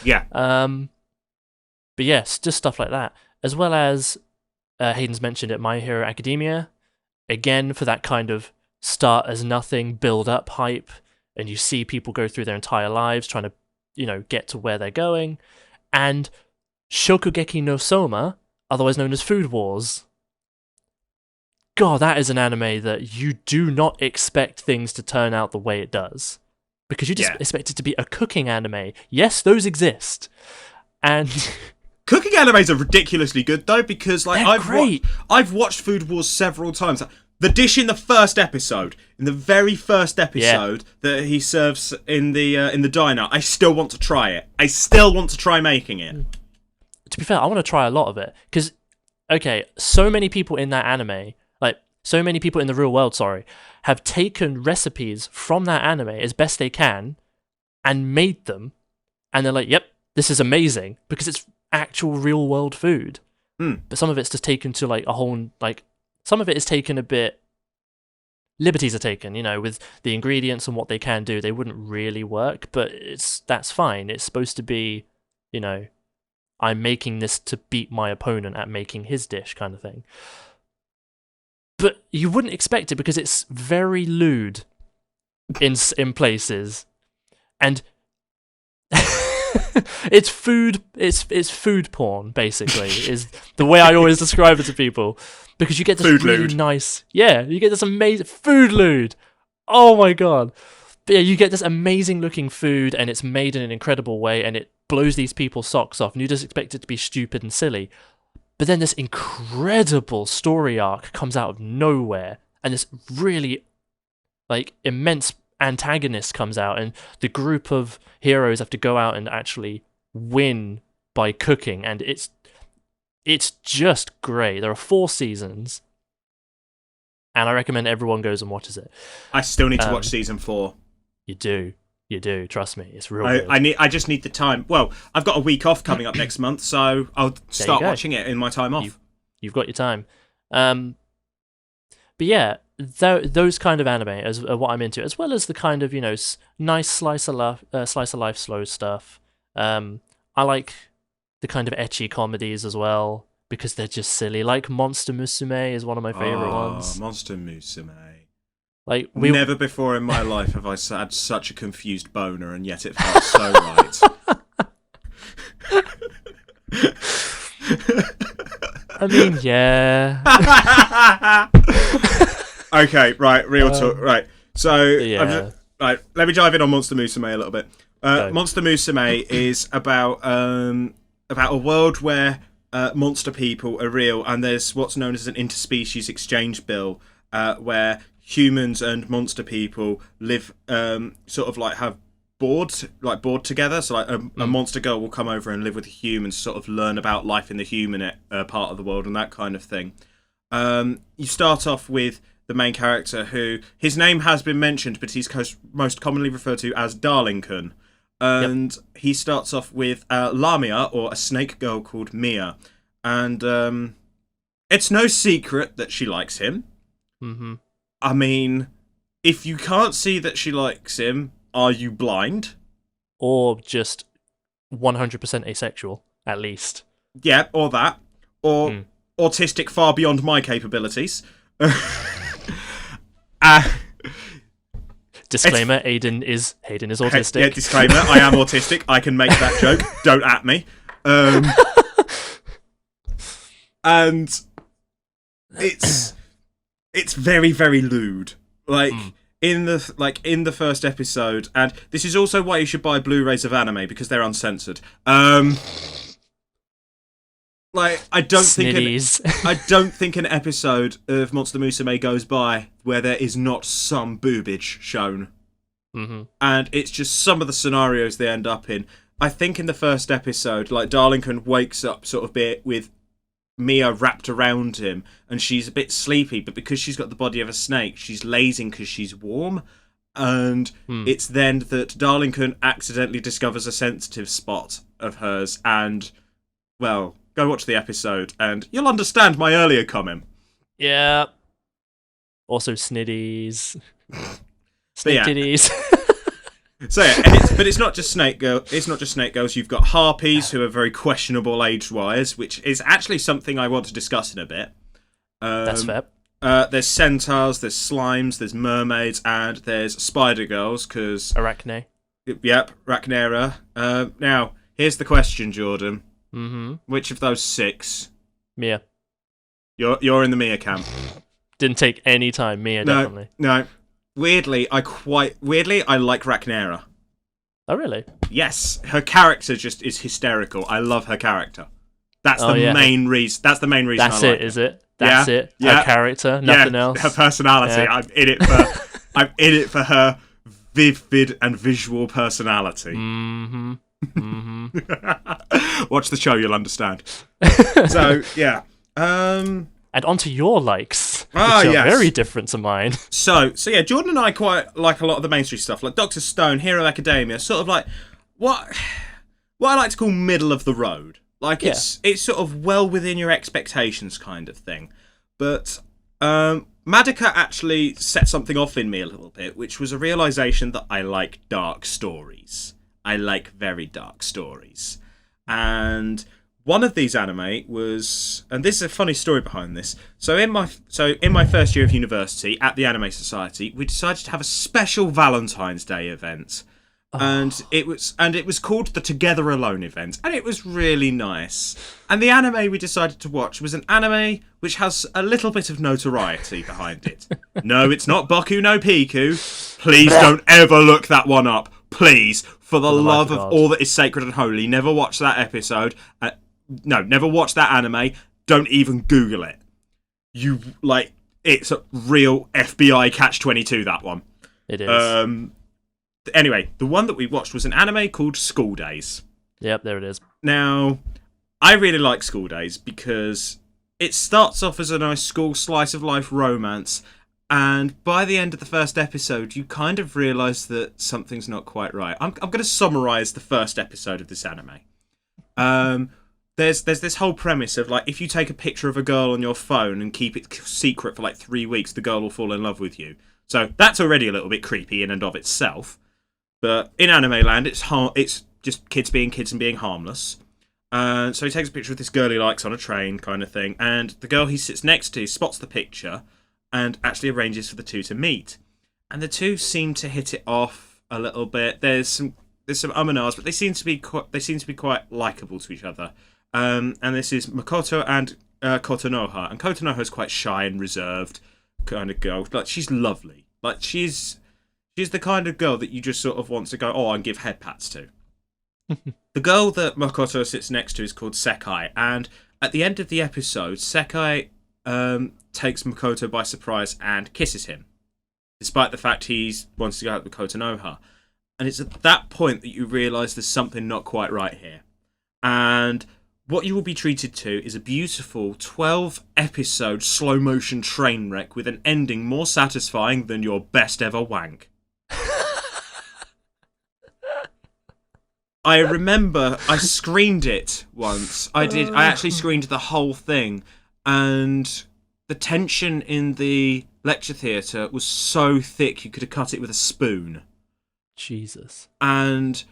Yeah. But yes, just stuff like that. As well as... Hayden's mentioned it, My Hero Academia, again for that kind of start as nothing, build up hype, and you see people go through their entire lives trying to, get to where they're going. And Shokugeki no Soma, otherwise known as Food Wars. God, that is an anime that you do not expect things to turn out the way it does. Because you just expect it to be a cooking anime. Yes, those exist. And... Cooking animes are ridiculously good though, because like I've watched Food Wars several times. The dish in the first episode, in the very first episode that he serves in the diner, I still want to try it. I still want to try making it. To be fair, I want to try a lot of it because, so many people in that anime, like so many people in the real world, have taken recipes from that anime as best they can and made them, and they're like, "Yep, this is amazing," because it's actual real world food. But some of it's just taken to like a whole, like some of it is taken a bit, liberties are taken, with the ingredients and what they can do. They wouldn't really work, but that's fine. It's supposed to be, I'm making this to beat my opponent at making his dish kind of thing. But you wouldn't expect it because it's very lewd in places. And it's food. It's food porn, basically. Is the way I always describe it to people, because you get this food really lewd. nice, you get this amazing food lewd. Oh my god! But yeah, you get this amazing looking food, and it's made in an incredible way, and it blows these people's socks off, and you just expect it to be stupid and silly. But then this incredible story arc comes out of nowhere, and this really, like, immense antagonist comes out, and the group of heroes have to go out and actually win by cooking, and it's just great. There are 4 seasons, and I recommend everyone goes and watches it. I still need to watch season 4. You do. Trust me, it's real good. I just need the time. Well, I've got a week off coming up next month, so I'll start watching it in my time off. You've got your time. But yeah, those kind of anime are what I'm into, as well as the kind of nice slice of life slow stuff. I like the kind of ecchi comedies as well because they're just silly. Like Monster Musume is one of my favorite ones. Monster Musume. Like never before in my life have I had such a confused boner, and yet it felt so right. I mean, yeah. Okay, right, real talk. Right, so yeah. Right, let me dive in on Monster Musume a little bit. Monster Musume is about a world where monster people are real, and there's what's known as an interspecies exchange bill, where humans and monster people live, sort of like have board together. So like a monster girl will come over and live with a human, sort of learn about life in the human part of the world and that kind of thing. You start off with the main character, who his name has been mentioned, but he's most commonly referred to as Darling-kun. And he starts off with Lamia, or a snake girl called Mia. And it's no secret that she likes him. Mm-hmm. I mean, if you can't see that she likes him, are you blind? Or just 100% asexual, at least. Yeah, or that. Or autistic far beyond my capabilities. Disclaimer, Hayden is autistic. Yeah, disclaimer, I am autistic. I can make that joke. Don't at me. And it's very, very lewd. Like in the first episode, and this is also why you should buy Blu-rays of anime, because they're uncensored. Like, I don't Snitties. think an episode of Monster Musume goes by where there is not some boobage shown. Mm-hmm. And it's just some of the scenarios they end up in. I think in the first episode, like, Darlington wakes up sort of bit with Mia wrapped around him, and she's a bit sleepy, but because she's got the body of a snake, she's lazing because she's warm. And it's then that Darlington accidentally discovers a sensitive spot of hers, and, well, go watch the episode, and you'll understand my earlier comment. Yeah. Also snitties. But yeah. Titties. So yeah, but it's not just snake girl. It's not just snake girls. You've got harpies who are very questionable age-wise, which is actually something I want to discuss in a bit. That's fair. There's centaurs, there's slimes, there's mermaids, and there's spider girls. Because Arachne. Yep, Rachnera. Now here's the question, Jordan. Mm-hmm. Which of those 6? Mia. You're in the Mia camp. Didn't take any time. Mia, definitely. No. Weirdly, I like Rachnera. Oh, really? Yes, her character just is hysterical. I love her character. That's the main reason. That's the main reason. That's I like it, is it? That's it. Yeah. Her character, nothing else. Her personality. Yeah. I'm in it for her vivid and visual personality. Mm-hmm. Mm-hmm. Watch the show, you'll understand. So yeah. And onto your likes, which Ah, are yes. very different to mine. So yeah, Jordan and I quite like a lot of the mainstream stuff, like Dr. Stone, Hero Academia, sort of like what I like to call middle of the road. Like it's sort of well within your expectations kind of thing. But Madoka actually set something off in me a little bit, which was a realization that I like dark stories. I like very dark stories. And one of these anime was, and this is a funny story behind this. So in my first year of university at the Anime Society, we decided to have a special Valentine's Day event, and it was called the Together Alone event, and it was really nice. And the anime we decided to watch was an anime which has a little bit of notoriety behind it. No, it's not Boku no Piku. Please don't ever look that one up. Please, for the love of all that is sacred and holy, never watch that episode. No, never watch that anime. Don't even Google it. It's a real FBI catch-22, that one. It is. Anyway, the one that we watched was an anime called School Days. Yep, there it is. Now, I really like School Days because it starts off as a nice school slice of life romance, and by the end of the first episode, you kind of realise that something's not quite right. I'm going to summarise the first episode of this anime. There's this whole premise of, like, if you take a picture of a girl on your phone and keep it secret for like 3 weeks, the girl will fall in love with you. So that's already a little bit creepy in and of itself. But in anime land, it's just kids being kids and being harmless. So he takes a picture of this girl he likes on a train kind of thing, and the girl he sits next to spots the picture and actually arranges for the two to meet. And the two seem to hit it off a little bit. There's some and ahs, but they seem to be quite likable to each other. And this is Makoto and Kotonoha. And Kotonoha is quite shy and reserved kind of girl. Like, she's lovely. Like, she's the kind of girl that you just sort of want to go, and give head pats to. The girl that Makoto sits next to is called Sekai. And at the end of the episode, Sekai takes Makoto by surprise and kisses him, despite the fact he wants to go out with Kotonoha. And it's at that point that you realise there's something not quite right here. And what you will be treated to is a beautiful 12-episode slow-motion train wreck with an ending more satisfying than your best ever wank. I remember I screened it once. I actually screened the whole thing, and the tension in the lecture theatre was so thick you could have cut it with a spoon. Jesus. And,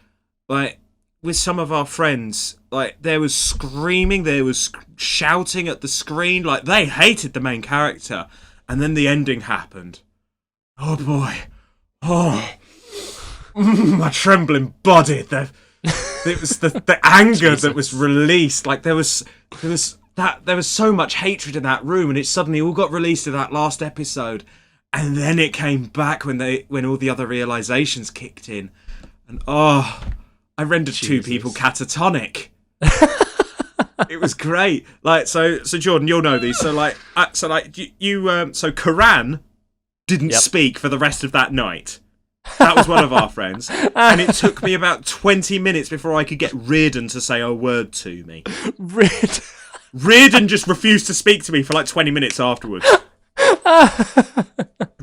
like, with some of our friends, like, there was screaming, there was shouting at the screen, like, they hated the main character. And then the ending happened. Oh boy. Oh. My trembling body. It was the anger that was released. Like, there was so much hatred in that room, and it suddenly all got released in that last episode. And then it came back when all the other realizations kicked in. And I rendered two people catatonic. It was great. Like, so Jordan, you'll know these. So so Karan didn't speak for the rest of that night. That was one of our friends. And it took me about 20 minutes before I could get Reardon to say a word to me. Reardon just refused to speak to me for like 20 minutes afterwards.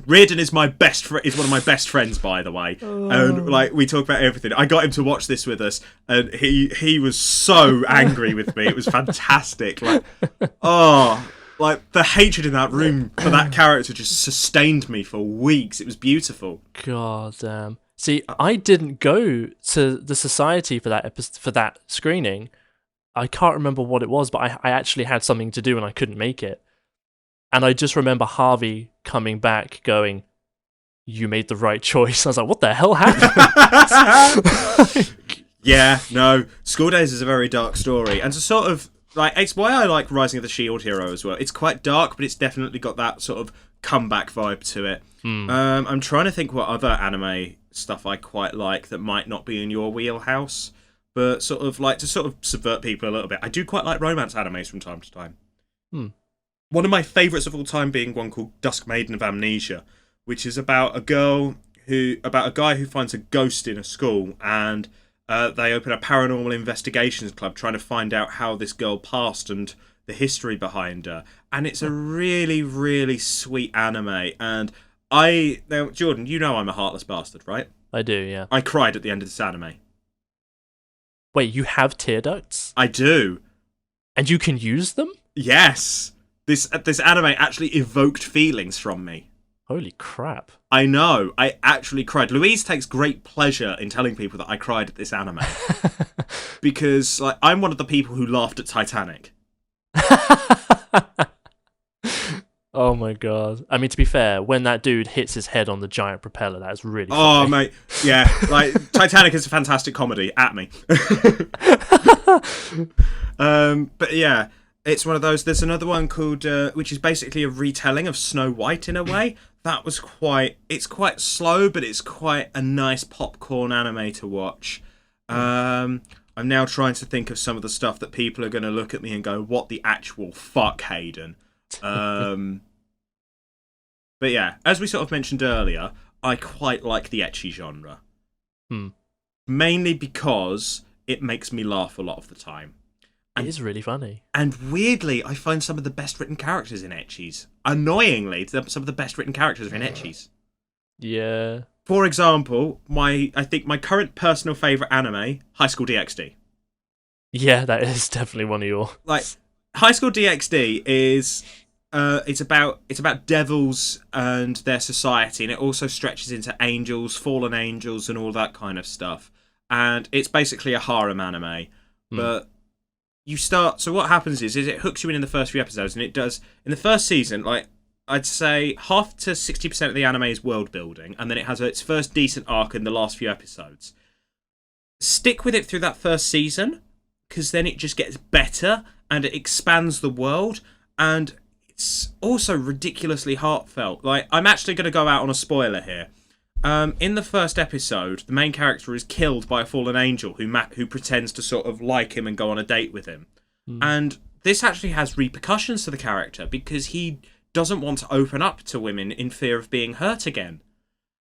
Reardon is one of my best friends, by the way. And like, we talk about everything. I got him to watch this with us, and he was so angry with me. It was fantastic. Like, like the hatred in that room for that character just sustained me for weeks. It was beautiful. God damn. See, I didn't go to the society for that screening. I can't remember what it was, but I actually had something to do and I couldn't make it. And I just remember Harvey coming back going, "You made the right choice." I was like, what the hell happened? Yeah, no. School Days is a very dark story. And to sort of, like, it's why I like Rising of the Shield Hero as well. It's quite dark, but it's definitely got that sort of comeback vibe to it. I'm trying to think what other anime stuff I quite like that might not be in your wheelhouse, but sort of like to sort of subvert people a little bit. I do quite like romance animes from time to time. One of my favourites of all time being one called Dusk Maiden of Amnesia, which is about a guy who finds a ghost in a school, and they open a paranormal investigations club trying to find out how this girl passed and the history behind her. And it's a really, really sweet anime. And now, Jordan, you know I'm a heartless bastard, right? I do, yeah. I cried at the end of this anime. Wait, you have tear ducts? I do. And you can use them? Yes. This anime actually evoked feelings from me. Holy crap. I know. I actually cried. Louise takes great pleasure in telling people that I cried at this anime. Because like, I'm one of the people who laughed at Titanic. Oh my god. I mean, to be fair, when that dude hits his head on the giant propeller, that is really funny. Oh, mate. Yeah. Like, Titanic is a fantastic comedy. At me. But yeah. It's one of those. There's another one called, which is basically a retelling of Snow White in a way. That was it's quite slow, but it's quite a nice popcorn anime to watch. I'm now trying to think of some of the stuff that people are going to look at me and go, "What the actual fuck, Hayden?" But yeah, as we sort of mentioned earlier, I quite like the ecchi genre. Mainly because it makes me laugh a lot of the time. It is really funny. And weirdly, I find some of the best written characters in ecchis. Annoyingly, some of the best written characters are in ecchis. Yeah. For example, I think my current personal favourite anime, High School DxD. Yeah, that is definitely one of your... Like, High School DxD is... it's about devils and their society, and it also stretches into angels, fallen angels, and all that kind of stuff. And it's basically a harem anime. But... So what happens is it hooks you in the first few episodes, and it does in the first season. Like, I'd say half to 60% of the anime is world building, and then it has its first decent arc in the last few episodes. Stick with it through that first season, because then it just gets better and it expands the world, and it's also ridiculously heartfelt. Like, I'm actually going to go out on a spoiler here. In the first episode, the main character is killed by a fallen angel who pretends to sort of like him and go on a date with him. And this actually has repercussions to the character because he doesn't want to open up to women in fear of being hurt again.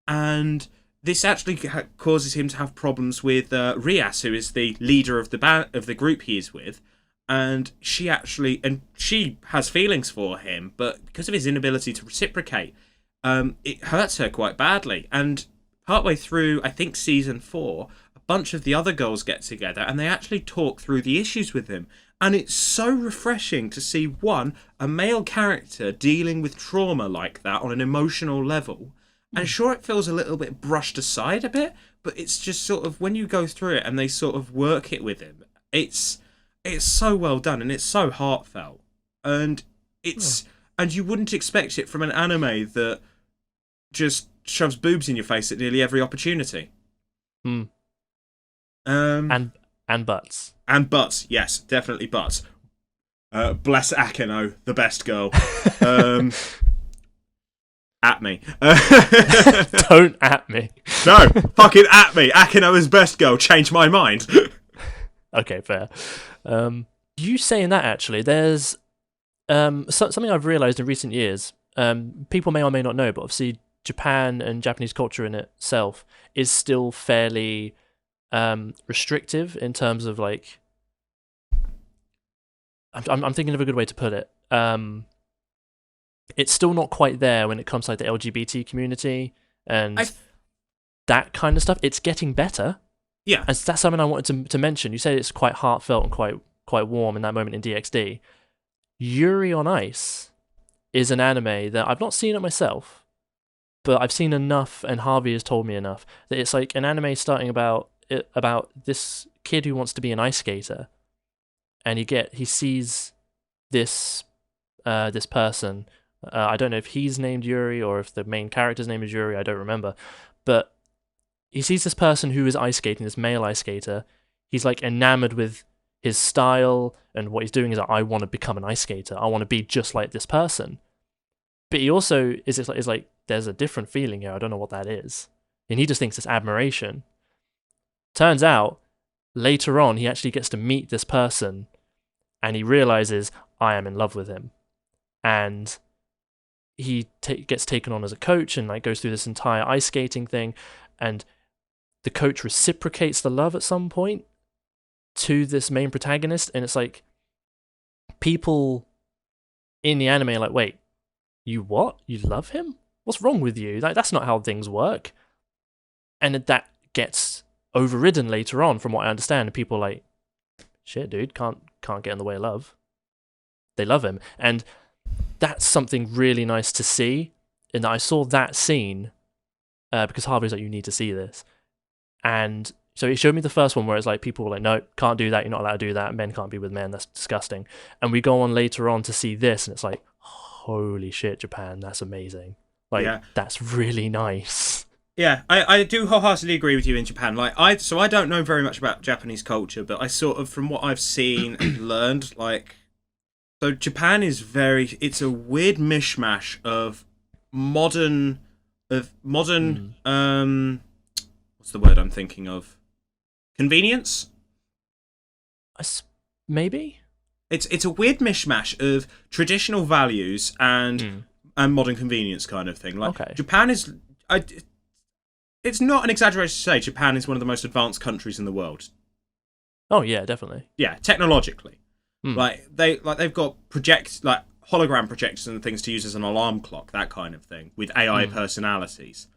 And this actually causes him to have problems with Rias, who is the leader of the group he is with. And she has feelings for him, but because of his inability to reciprocate, it hurts her quite badly. And partway through, I think season 4, a bunch of the other girls get together and they actually talk through the issues with him. And it's so refreshing to see, a male character dealing with trauma like that on an emotional level. And sure, it feels a little bit brushed aside a bit, but it's just sort of, when you go through it and they sort of work it with him, it's so well done and it's so heartfelt. And and you wouldn't expect it from an anime that just shoves boobs in your face at nearly every opportunity. And butts. And butts, yes, definitely butts. Bless Akeno, the best girl. At me. Don't at me. No, fucking at me. Akeno is best girl. Change my mind. Okay, fair. You saying that, actually, there's something I've realized in recent years. People may or may not know, but obviously Japan and Japanese culture in itself is still fairly restrictive in terms of like. I'm thinking of a good way to put it. It's still not quite there when it comes to like the LGBT community and that kind of stuff. It's getting better. Yeah, and that's something I wanted to mention. You said it's quite heartfelt and quite warm in that moment in DxD. Yuri on Ice is an anime that I've not seen it myself, but I've seen enough, and Harvey has told me enough that it's like an anime starting about this kid who wants to be an ice skater, and he sees this this person. I don't know if he's named Yuri or if the main character's name is Yuri. I don't remember, but he sees this person who is ice skating, this male ice skater. He's like enamored with his style, and what he's doing is like, I want to become an ice skater. I want to be just like this person. But he also is like there's a different feeling here. I don't know what that is, and he just thinks it's admiration. Turns out later on he actually gets to meet this person, and he realizes I am in love with him, and he gets taken on as a coach and like goes through this entire ice skating thing, and the coach reciprocates the love at some point to this main protagonist, and it's like people in the anime are like, wait, you what? You love him? What's wrong with you? Like, that's not how things work. And that gets overridden later on, from what I understand, and people are like, shit, dude, can't get in the way of love. They love him, and that's something really nice to see. And I saw that scene because Harvey's like, you need to see this. And so he showed me the first one where it's like people were like, no, can't do that, you're not allowed to do that, men can't be with men, that's disgusting. And we go on later on to see this, and it's like, holy shit, Japan, that's amazing. Like, yeah. That's really nice. Yeah, I do wholeheartedly agree with you in Japan. Like, I don't know very much about Japanese culture, but I sort of, from what I've seen and learned, like, so Japan is it's a weird mishmash of modern, what's the word I'm thinking of? Convenience? Maybe? It's a weird mishmash of traditional values and modern convenience kind of thing. Like, okay. Japan is... it's not an exaggeration to say Japan is one of the most advanced countries in the world. Oh yeah, definitely. Yeah, technologically. Like they've got hologram projectors and things to use as an alarm clock, that kind of thing, with AI personalities.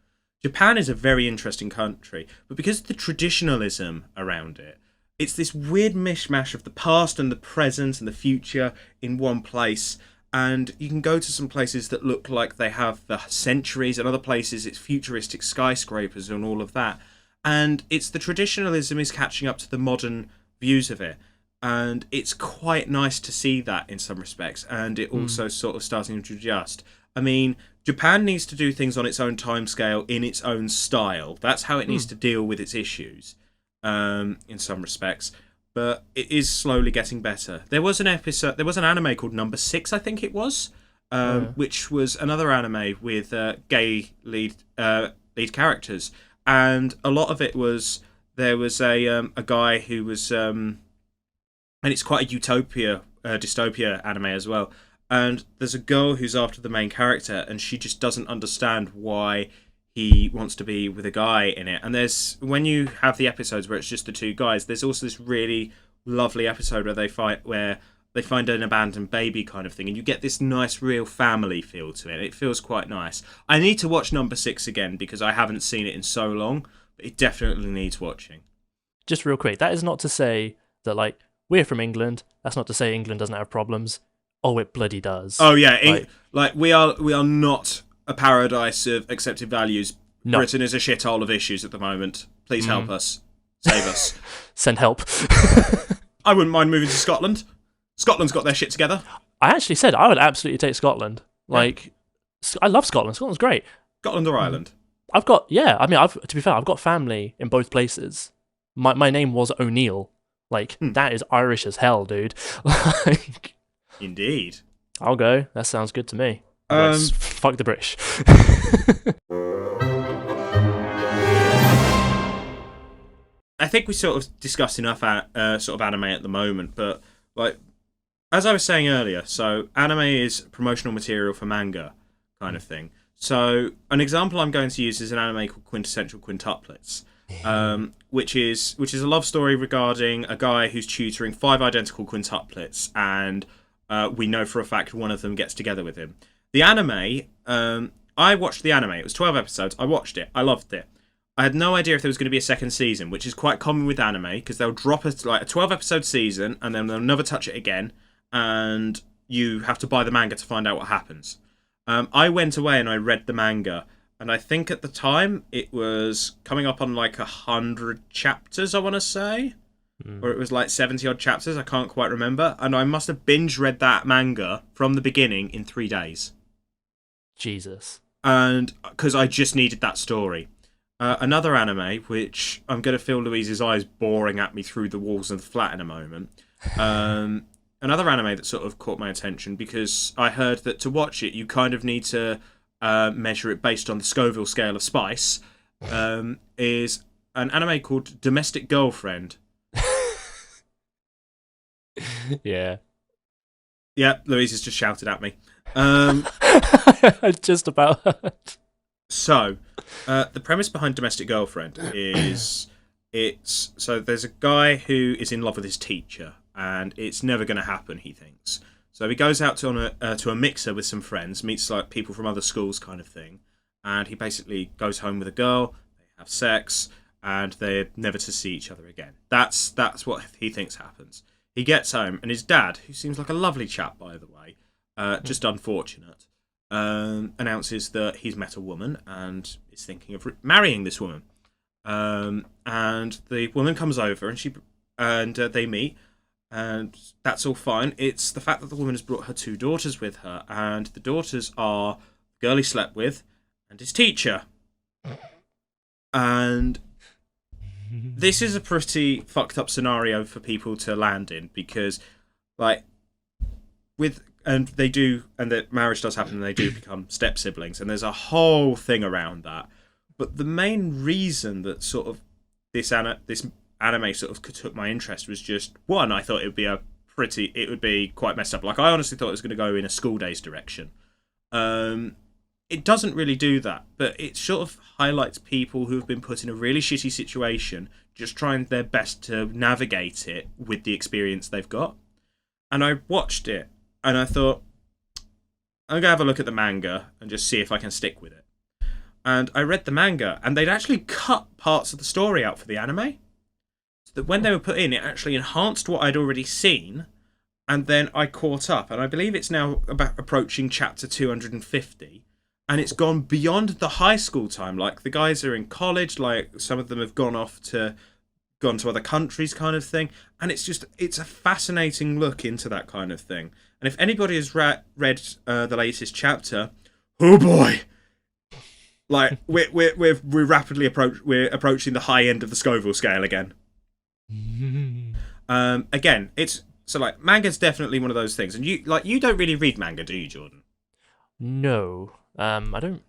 Japan is a very interesting country, but because of the traditionalism around it, it's this weird mishmash of the past and the present and the future in one place. And you can go to some places that look like they have the centuries, and other places it's futuristic skyscrapers and all of that. And it's the traditionalism is catching up to the modern views of it. And it's quite nice to see that in some respects. And it also sort of starting to adjust. I mean, Japan needs to do things on its own timescale, in its own style. That's how it needs to deal with its issues, in some respects. But it is slowly getting better. There was an anime called Number 6, I think it was, which was another anime with gay lead characters, and a lot of it was there was a guy who was, and it's quite a dystopia anime as well. And there's a girl who's after the main character, and she just doesn't understand why he wants to be with a guy in it. And when you have the episodes where it's just the two guys, there's also this really lovely episode where they find an abandoned baby kind of thing, and you get this nice real family feel to it. It feels quite nice. I need to watch Number 6 again because I haven't seen it in so long, but it definitely needs watching. Just real quick, that is not to say that, like, we're from England. That's not to say England doesn't have problems. Oh, it bloody does. Oh yeah, we are not a paradise of accepted values. No. Britain is a shithole of issues at the moment. Please help us. Save us. Send help. I wouldn't mind moving to Scotland. Scotland's got their shit together. I actually said I would absolutely take Scotland. Like, I love Scotland. Scotland's great. Scotland or Ireland? To be fair, I've got family in both places. My name was O'Neill. Like, that is Irish as hell, dude. Like, indeed. I'll go. That sounds good to me. Fuck the British. I think we sort of discussed enough sort of anime at the moment, but like as I was saying earlier, so anime is promotional material for manga, kind of thing. So an example I'm going to use is an anime called Quintessential Quintuplets, which is a love story regarding a guy who's tutoring 5 identical quintuplets, and we know for a fact one of them gets together with him. The anime, I watched the anime. It was 12 episodes. I watched it. I loved it. I had no idea if there was going to be a second season, which is quite common with anime because they'll drop a 12-episode season and then they'll never touch it again, and you have to buy the manga to find out what happens. I went away and I read the manga, and I think at the time it was coming up on like 100 chapters, I want to say, or it was like 70 odd chapters. I can't quite remember, and I must have binge read that manga from the beginning in 3 days. Jesus. And because I just needed that story. Another anime, which I'm going to feel Louise's eyes boring at me through the walls of the flat in a moment. Another anime that sort of caught my attention because I heard that to watch it, you kind of need to measure it based on the Scoville scale of spice, is an anime called Domestic Girlfriend. Yeah. Yeah, Louise has just shouted at me. I just about heard. So, the premise behind Domestic Girlfriend is there's a guy who is in love with his teacher, and it's never going to happen, he thinks. So he goes out to a mixer with some friends, meets like people from other schools, kind of thing, and he basically goes home with a girl. They have sex, and they're never to see each other again. That's what he thinks happens. He gets home, and his dad, who seems like a lovely chap, by the way, just unfortunate, announces that he's met a woman and is thinking of marrying this woman. And the woman comes over, and they meet, and that's all fine. It's the fact that the woman has brought her 2 daughters with her, and the daughters are the girl he slept with and his teacher. And this is a pretty fucked up scenario for people to land in because, like, the marriage does happen and they do become step siblings, and there's a whole thing around that. But the main reason that sort of this anime sort of took my interest was just, one, I thought it would be quite messed up. Like, I honestly thought it was going to go in a school days direction. It doesn't really do that, but it sort of highlights people who have been put in a really shitty situation, just trying their best to navigate it with the experience they've got. And I watched it, and I thought, I'm going to have a look at the manga and just see if I can stick with it. And I read the manga, and they'd actually cut parts of the story out for the anime, so that when they were put in, it actually enhanced what I'd already seen, and then I caught up, and I believe it's now about approaching chapter 250. And it's gone beyond the high school time. Like, the guys are in college, like, some of them have gone to other countries, kind of thing. And it's a fascinating look into that kind of thing. And if anybody has read the latest chapter, oh boy! Like, we're rapidly approaching the high end of the Scoville scale again. Again, manga's definitely one of those things. And you don't really read manga, do you, Jordan? No. I don't.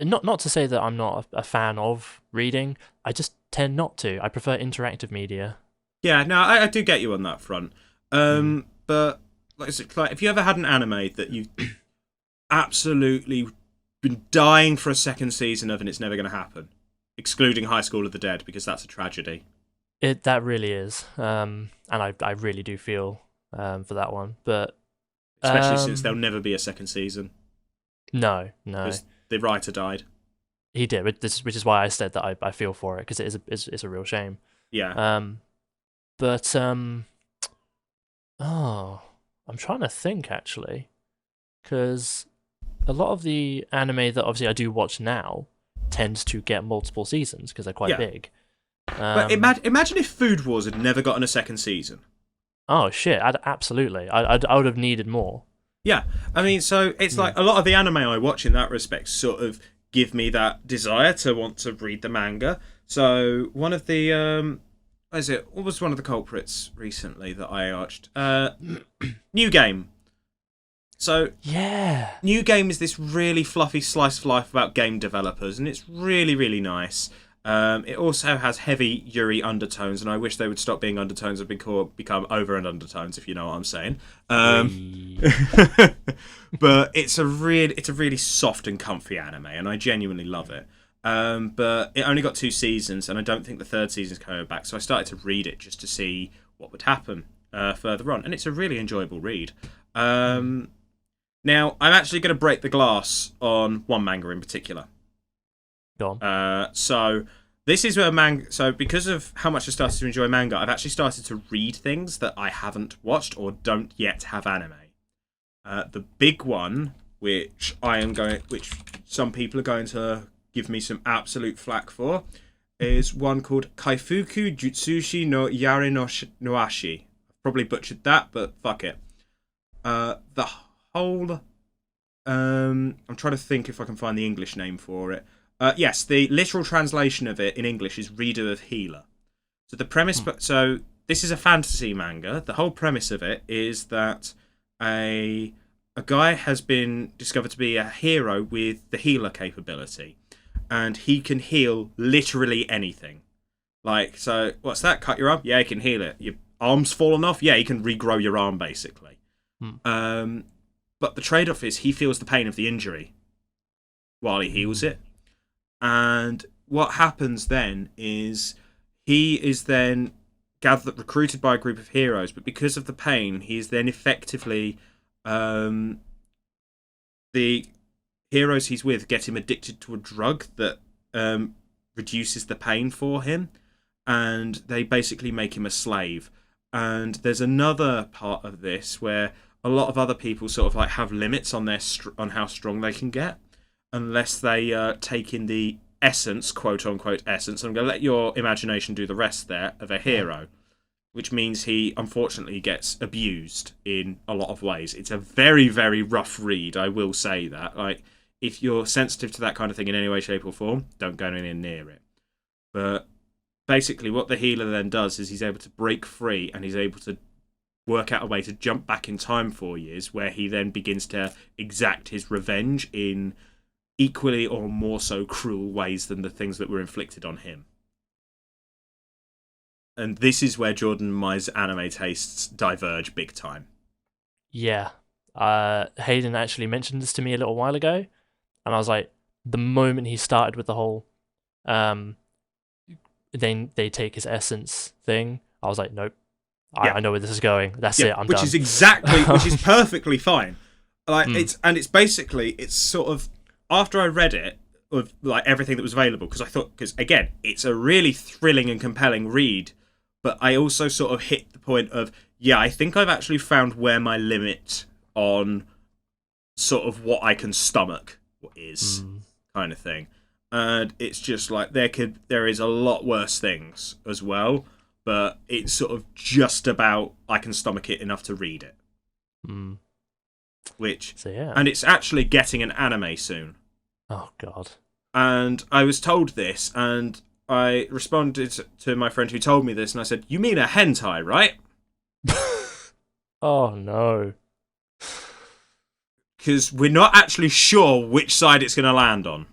Not to say that I'm not a fan of reading. I just tend not to. I prefer interactive media. Yeah, no, I do get you on that front. But like, if you ever had an anime that you've absolutely been dying for a second season of, and it's never going to happen, excluding High School of the Dead, because that's a tragedy. That really is, and I really do feel for that one, but especially since there'll never be a second season. No. Because the writer died. He did, which is why I said that I feel for it, because it's a real shame. Yeah. But I'm trying to think, actually, because a lot of the anime that obviously I do watch now tends to get multiple seasons because they're quite big. But imagine if Food Wars had never gotten a second season. Oh shit! Absolutely, I would have needed more. Yeah, I mean, so it's like a lot of the anime I watch in that respect sort of give me that desire to want to read the manga. So one of the what was one of the culprits recently that I watched? New Game. So yeah, New Game is this really fluffy slice of life about game developers, and it's really, really nice. It also has heavy Yuri undertones, and I wish they would stop being undertones and become over and undertones, if you know what I'm saying. But it's a really soft and comfy anime, and I genuinely love it. But it only got 2 seasons, and I don't think the 3rd season's coming back. So I started to read it just to see what would happen further on, and it's a really enjoyable read. Now, I'm actually going to break the glass on one manga in particular. Go on. So this is where So because of how much I started to enjoy manga, I've actually started to read things that I haven't watched or don't yet have anime. The big one, which some people are going to give me some absolute flack for, is one called Kaifuku Jutsushi no Yare no Noashi. I've probably butchered that, but fuck it. The whole... I'm trying to think if I can find the English name for it. Yes, the literal translation of it in English is Reader of Healer. So the premise... So this is a fantasy manga. The whole premise of it is that a guy has been discovered to be a hero with the healer capability. And he can heal literally anything. Like, so, what's that? Cut your arm? Yeah, he can heal it. Your arm's fallen off? Yeah, he can regrow your arm, basically. But the trade-off is he feels the pain of the injury while he heals it. And what happens then is he is then recruited by a group of heroes, but because of the pain, he is then effectively... the heroes he's with get him addicted to a drug that reduces the pain for him, and they basically make him a slave. And there's another part of this where a lot of other people sort of like have limits on on how strong they can get, unless they take in the essence, quote unquote essence. I'm going to let your imagination do the rest there of a hero, which means he unfortunately gets abused in a lot of ways. It's a very, very rough read, I will say that. Like, if you're sensitive to that kind of thing in any way, shape, or form, don't go anywhere near it. But basically, what the healer then does is he's able to break free, and he's able to work out a way to jump back in time 4 years, where he then begins to exact his revenge in equally or more so cruel ways than the things that were inflicted on him. And this is where Jordan and my anime tastes diverge big time. Yeah. Hayden actually mentioned this to me a little while ago, and I was like, the moment he started with the whole then they take his essence thing, I was like, nope. I know where this is going. That's it, I'm done. which is perfectly fine. Like it's sort of, after I read it, of like everything that was available, because again, it's a really thrilling and compelling read, but I also sort of hit the point of, I think I've actually found where my limit on sort of what I can stomach is, kind of thing. And it's just like there is a lot worse things as well, but it's sort of just about I can stomach it enough to read it. And it's actually getting an anime soon. Oh god. And I was told this, and I responded to my friend who told me this, and I said, "You mean a hentai, right?" Oh no. Because we're not actually sure which side it's going to land on.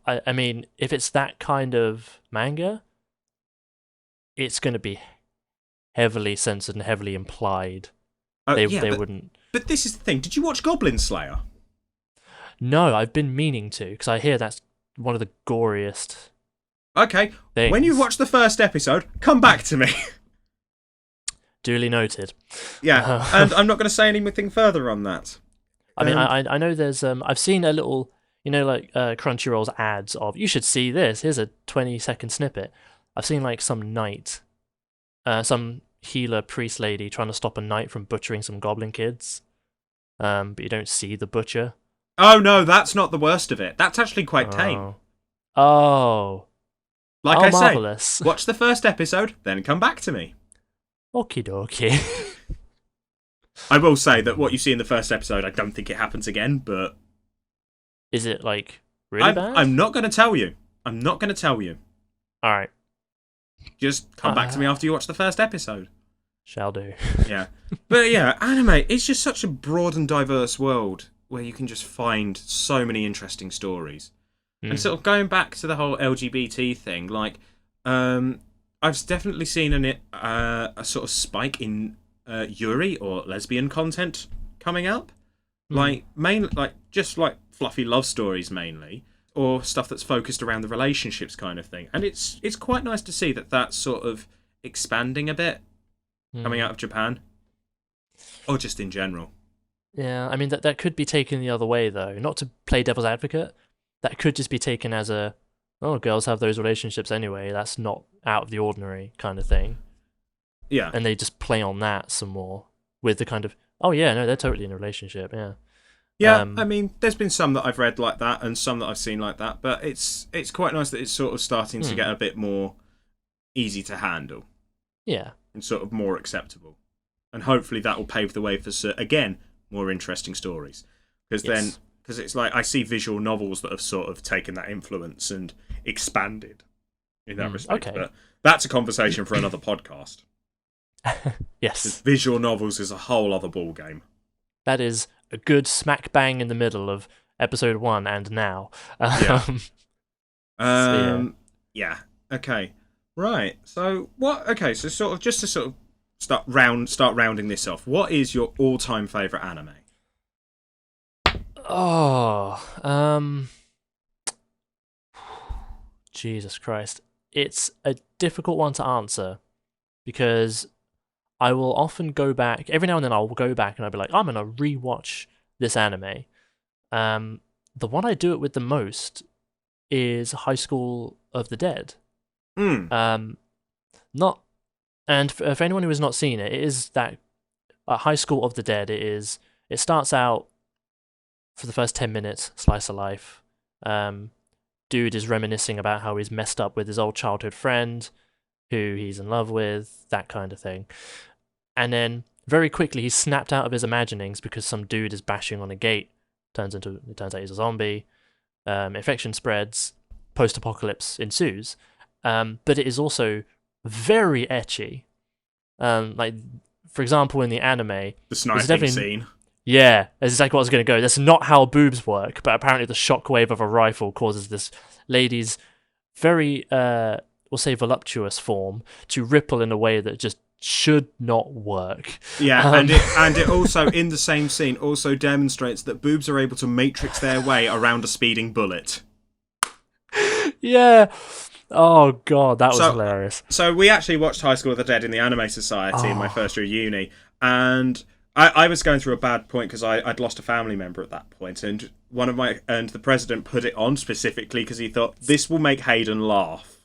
I mean, if it's that kind of manga, it's going to be heavily censored and heavily implied. They wouldn't. But this is the thing. Did you watch Goblin Slayer? No, I've been meaning to, because I hear that's one of the goriest. Okay, things. When you watch the first episode, come back to me. Duly noted. Yeah, and I'm not going to say anything further on that. I mean, I know there's I've seen a little, like Crunchyroll's ads of, you should see this. Here's a 20-second snippet. I've seen like some knight, some healer priest lady trying to stop a knight from butchering some goblin kids. But you don't see the butcher. Oh no, that's not the worst of it. That's actually quite tame. Oh. Like I marvelous. say, watch the first episode, then come back to me. Okie dokie. I will say that what you see in the first episode, I don't think it happens again, but... Is it, like, really bad? I'm not going to tell you. Alright. Just come back to me after you watch the first episode. Shall do. Yeah. But yeah, anime, it's just such a broad and diverse world where you can just find so many interesting stories. And sort of going back to the whole LGBT thing, like, I've definitely seen a sort of spike in Yuri or lesbian content coming up, like just like fluffy love stories mainly, or stuff that's focused around the relationships kind of thing. And it's quite nice to see that that's sort of expanding a bit, coming out of Japan, or just in general. Yeah, I mean that could be taken the other way though. Not to play devil's advocate, that could just be taken as girls have those relationships anyway. That's not out of the ordinary kind of thing. Yeah, and they just play on that some more with the kind of, oh yeah, no, they're totally in a relationship. Yeah. Yeah, I mean, there's been some that I've read like that, and some that I've seen like that, but it's quite nice that it's sort of starting to get a bit more easy to handle. Yeah. And sort of more acceptable. And hopefully that will pave the way for, again, more interesting stories. Because it's like, I see visual novels that have sort of taken that influence and expanded in that respect. Okay. But that's a conversation for another podcast. Yes. Visual novels is a whole other ball game. That is a good smack bang in the middle of episode 1 and now. Yeah. Okay. Right. So what? Okay. So sort of just to sort of start rounding this off. What is your all-time favorite anime? Jesus Christ. It's a difficult one to answer because I will often go back, every now and then I'll go back and I'll be like, I'm going to rewatch this anime. The one I do it with the most is High School of the Dead. And for anyone who has not seen it, it is that High School of the Dead. It starts out for the first 10 minutes, slice of life. Dude is reminiscing about how he's messed up with his old childhood friend, who he's in love with, that kind of thing. And then very quickly he's snapped out of his imaginings because some dude is bashing on a gate. It turns out he's a zombie. Infection spreads. Post-apocalypse ensues. But it is also very ecchi. Like, for example, in the anime, the sniping scene. Yeah, that's exactly what I was going to go. That's not how boobs work, but apparently the shockwave of a rifle causes this lady's very, we'll say, voluptuous form to ripple in a way that just should not work. Yeah, and it also, in the same scene, also demonstrates that boobs are able to matrix their way around a speeding bullet. Yeah. Oh, God, that was hilarious. So we actually watched High School of the Dead in the Anime Society in my first year of uni, and I was going through a bad point because I'd lost a family member at that point, and the president put it on specifically because he thought this will make Hayden laugh.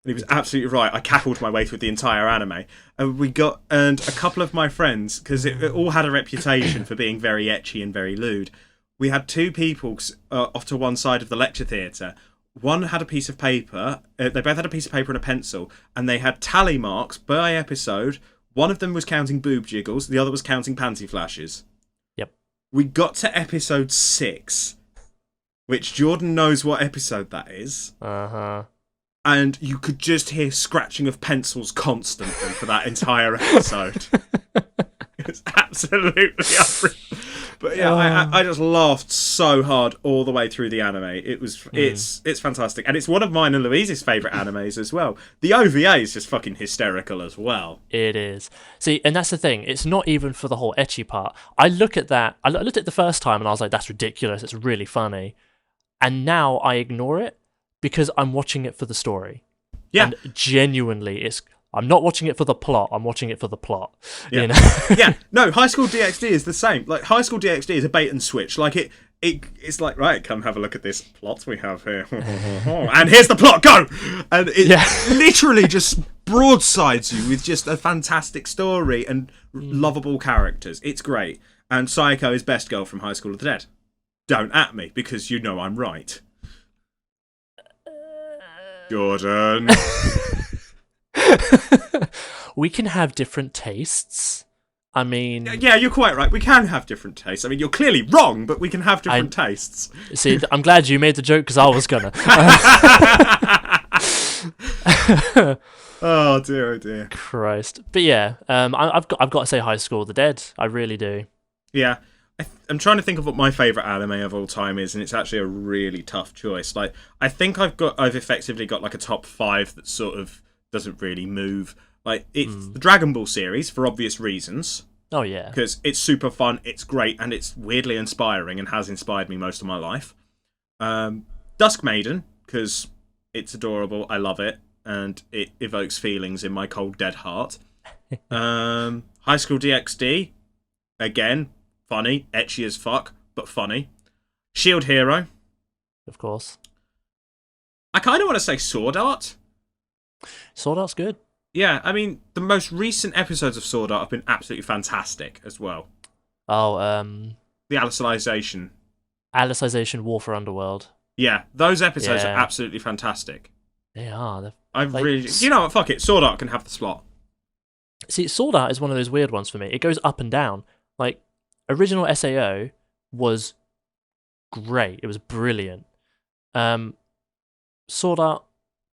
And he was absolutely right. I cackled my way through the entire anime, and a couple of my friends, because it all had a reputation for being very ecchi and very lewd. We had two people off to one side of the lecture theatre. One had a piece of paper. They both had a piece of paper and a pencil, and they had tally marks by episode. One of them was counting boob jiggles, the other was counting panty flashes. Yep. We got to episode 6, which Jordan knows what episode that is. Uh-huh. And you could just hear scratching of pencils constantly for that entire episode. It was absolutely unreal. But yeah, I just laughed so hard all the way through the anime. It's fantastic. And it's one of mine and Louise's favourite animes as well. The OVA is just fucking hysterical as well. It is. See, and that's the thing. It's not even for the whole ecchi part. I looked at it the first time and I was like, that's ridiculous. It's really funny. And now I ignore it because I'm watching it for the story. Yeah. And genuinely, I'm not watching it for the plot. I'm watching it for the plot. Yeah. You know? Yeah. No, High School DxD is the same. Like, High School DxD is a bait and switch. Like, it's like, right, come have a look at this plot we have here. And here's the plot, go! And it literally just broadsides you with just a fantastic story and lovable characters. It's great. And Sayako is best girl from High School of the Dead. Don't at me, because you know I'm right. Jordan. We can have different tastes. I mean... Yeah, you're quite right. We can have different tastes. I mean, you're clearly wrong, but we can have different tastes. See, I'm glad you made the joke, because I was gonna. Oh, dear, oh, dear. Christ. But yeah, I've got to say High School of the Dead. I really do. Yeah. I'm trying to think of what my favorite anime of all time is, and it's actually a really tough choice. Like, I think I've effectively got like a top 5 that sort of doesn't really move. Like, it's the Dragon Ball series for obvious reasons. Oh yeah, Because it's super fun, it's great, and it's weirdly inspiring and has inspired me most of my life. Dusk Maiden, because it's adorable, I love it, and it evokes feelings in my cold, dead heart. High School DxD, again, funny, etchy as fuck, but funny. Shield Hero. of course. I kind of want to say Sword Art. Sword Art's good. Yeah, I mean, the most recent episodes of Sword Art have been absolutely fantastic as well. Oh, The Alicization. Alicization War for Underworld. Yeah, those episodes are Yeah. absolutely fantastic. They are. Really... You know what, fuck it, Sword Art can have the slot. See, Sword Art is one of those weird ones for me. It goes up and down. Like, original SAO was great. It was brilliant. Sword Art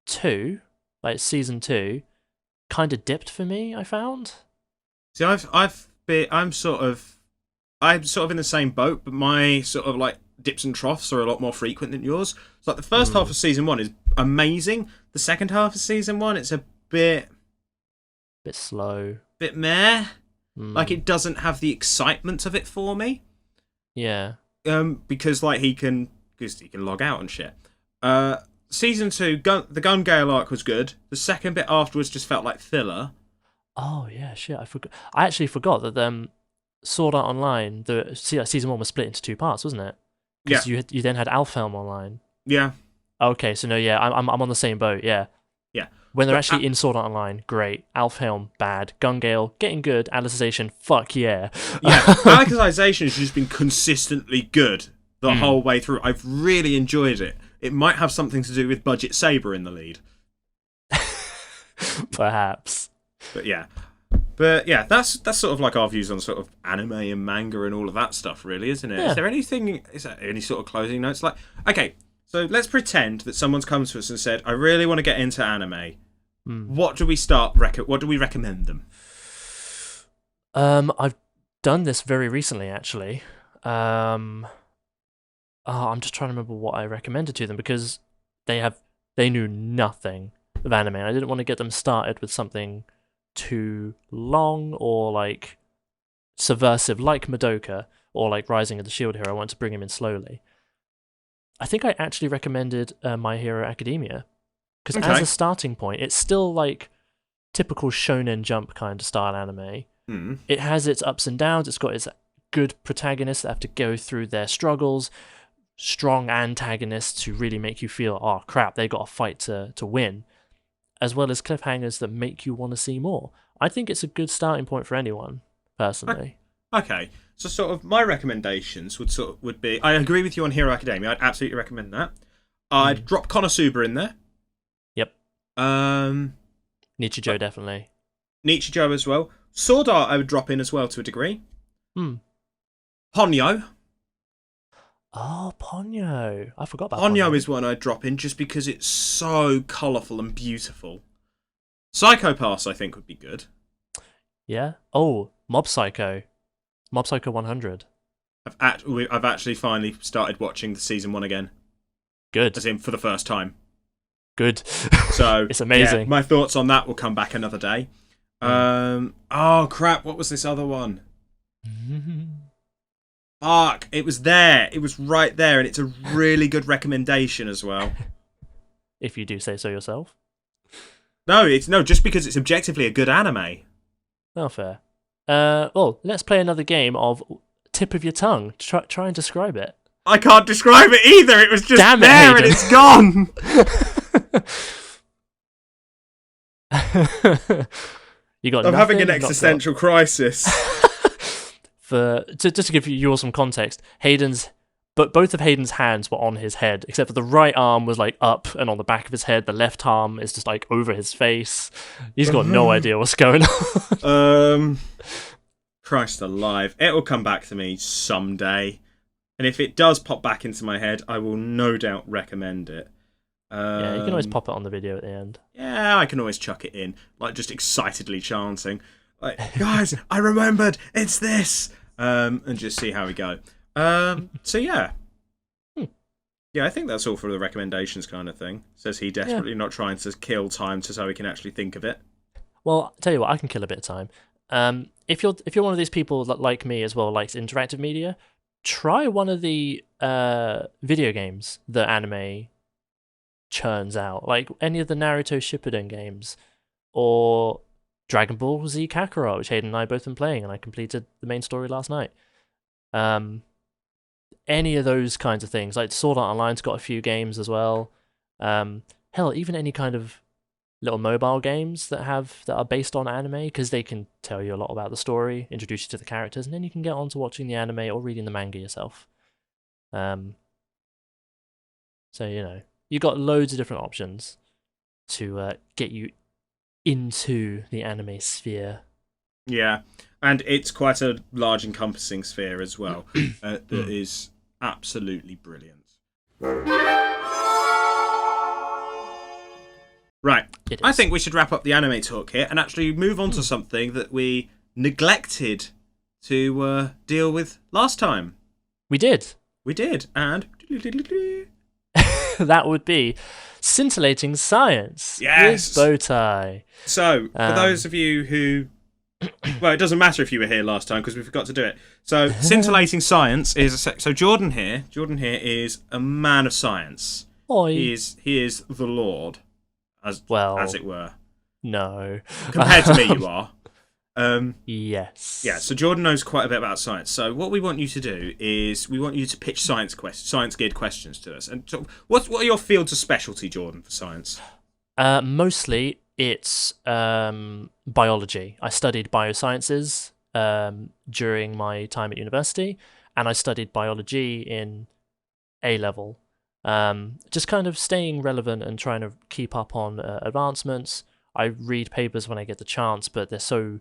2, like Season 2, kind of dipped for me, I found. See, I'm sort of in the same boat, but my sort of like dips and troughs are a lot more frequent than yours. So like the first half of season 1 is amazing. The second half of season 1, it's a bit Slow. bit meh. Like it doesn't have the excitement of it for me. Yeah. Because like he can log out and shit. Season 2, the Gun Gale arc was good. The second bit afterwards just felt like filler. Oh yeah, shit. I actually forgot that Sword Art Online, season 1 was split into 2 parts, wasn't it? Because you then had Alfhelm Online. Yeah. Okay, so no, yeah, I'm on the same boat. Yeah. Yeah. When they're actually in Sword Art Online, great. Alfhelm, bad. Gun Gale, getting good. Alicization, fuck yeah. Yeah, Alicization has just been consistently good the whole way through. I've really enjoyed it. It might have something to do with Budget Saber in the lead. Perhaps. But yeah, that's sort of like our views on sort of anime and manga and all of that stuff, really, isn't it? Yeah. Is there any sort of closing notes? Like, okay, so let's pretend that someone's come to us and said, I really want to get into anime. What do we what do we recommend them? I've done this very recently, actually. I'm just trying to remember what I recommended to them because they knew nothing of anime. I didn't want to get them started with something too long or like subversive, like Madoka or like Rising of the Shield Hero. I wanted to bring him in slowly. I think I actually recommended My Hero Academia because as a starting point, it's still like typical Shonen Jump kind of style anime. It has its ups and downs. It's got its good protagonists that have to go through their struggles, strong antagonists who really make you feel, oh crap, they got a fight to win, as well as cliffhangers that make you want to see more. I think it's a good starting point for anyone, personally. Okay, so sort of my recommendations would be, I agree with you on Hero Academia. I'd absolutely recommend that. I'd drop Konosuba in there. Yep. Nichijou, definitely. Nichijou as well. Sword Art I would drop in as well to a degree. Ponyo. Oh, Ponyo. I forgot about Ponyo is one I'd drop in just because it's so colourful and beautiful. Psycho Pass I think would be good. Yeah. Oh, Mob Psycho 100. I've actually finally started watching the season 1 again. Good. As in for the first time. Good. So it's amazing. Yeah, my thoughts on that will come back another day. Oh crap, what was this other one? Fuck, it was there. It was right there, and it's a really good recommendation as well. If you do say so yourself. No, just because it's objectively a good anime. Oh, fair. Well, let's play another game of tip of your tongue. Try and describe it. I can't describe it either. It was just Damn it, there and Hayden. it's gone. You got I'm having nothing, an existential crisis. Just to give you all some context, both of Hayden's hands were on his head, except for the right arm was like up and on the back of his head. The left arm is just like over his face. He's got no idea what's going on. Christ alive. It will come back to me someday. And if it does pop back into my head, I will no doubt recommend it. Yeah, you can always pop it on the video at the end. Yeah, I can always chuck it in, like just excitedly chanting. Like, guys, I remembered, it's this. and just see how we go. So yeah. Yeah, I think that's all for the recommendations kind of thing. Says he desperately not trying to kill time so he can actually think of it. Well, I'll tell you what, I can kill a bit of time. If you're one of these people that, like me as well, likes interactive media, try one of the video games that anime churns out, like any of the Naruto Shippuden games, or Dragon Ball Z Kakarot, which Hayden and I both been playing, and I completed the main story last night. Any of those kinds of things, like Sword Art Online's got a few games as well. Hell, even any kind of little mobile games that are based on anime, because they can tell you a lot about the story, introduce you to the characters, and then you can get on to watching the anime or reading the manga yourself. So you've got loads of different options to get you into the anime sphere. Yeah, and it's quite a large encompassing sphere as well. That is absolutely brilliant. Right, I think we should wrap up the anime talk here and actually move on to something that we neglected to deal with last time. We did, and that would be scintillating science. Yes, with Bowtie. So, for those of you who, well, it doesn't matter if you were here last time because we forgot to do it. So, scintillating science is so Jordan here is a man of science. Oi. He is the Lord, as it were. No, compared to me, you are. Yes. Yeah, so Jordan knows quite a bit about science. So what we want you to do is we want you to pitch science-geared questions to us. And so what are your fields of specialty, Jordan, for science? Mostly it's biology. I studied biosciences during my time at university, and I studied biology in A-level. Just kind of staying relevant and trying to keep up on advancements. I read papers when I get the chance, but they're so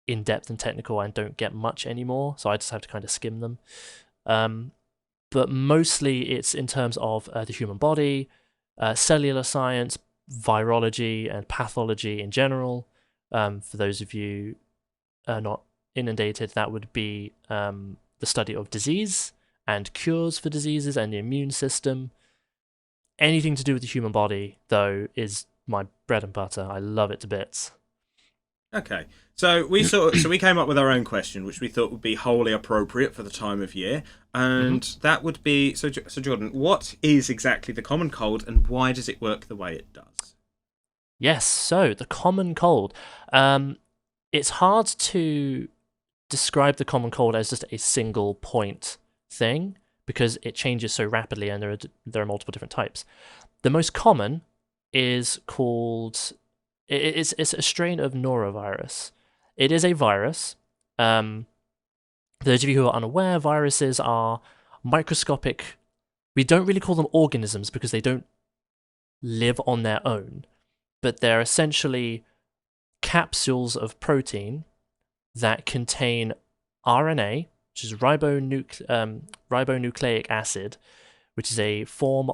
in-depth and technical and don't get much anymore, so I just have to kind of skim them. But mostly it's in terms of the human body, cellular science, virology, and pathology in general. For those of you not inundated, that would be the study of disease and cures for diseases and the immune system. Anything to do with the human body, though, is my bread and butter. I love it to bits. Okay, so we came up with our own question, which we thought would be wholly appropriate for the time of year, and that would be so Jordan, what is exactly the common cold, and why does it work the way it does? Yes, so the common cold. It's hard to describe the common cold as just a single point thing because it changes so rapidly, and there are multiple different types. The most common is called. It's a strain of norovirus. It is a virus. For those of you who are unaware, viruses are microscopic. We don't really call them organisms because they don't live on their own, but they're essentially capsules of protein that contain RNA, which is ribonucleic acid, which is a form.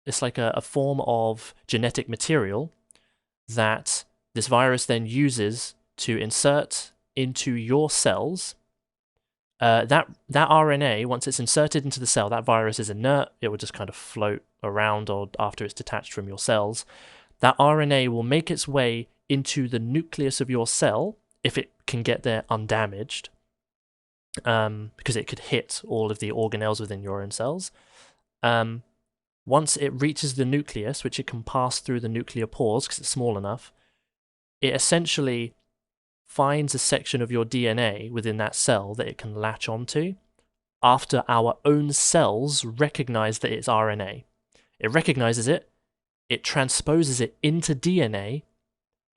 It's like a form of genetic material that this virus then uses to insert into your cells. That RNA, once it's inserted into the cell, that virus is inert. It will just kind of float around, or after it's detached from your cells, that RNA will make its way into the nucleus of your cell if it can get there undamaged, because it could hit all of the organelles within your own cells. Once it reaches the nucleus, which it can pass through the nuclear pores because it's small enough, it essentially finds a section of your DNA within that cell that it can latch onto after our own cells recognize that it's RNA. It recognizes it, it transposes it into DNA,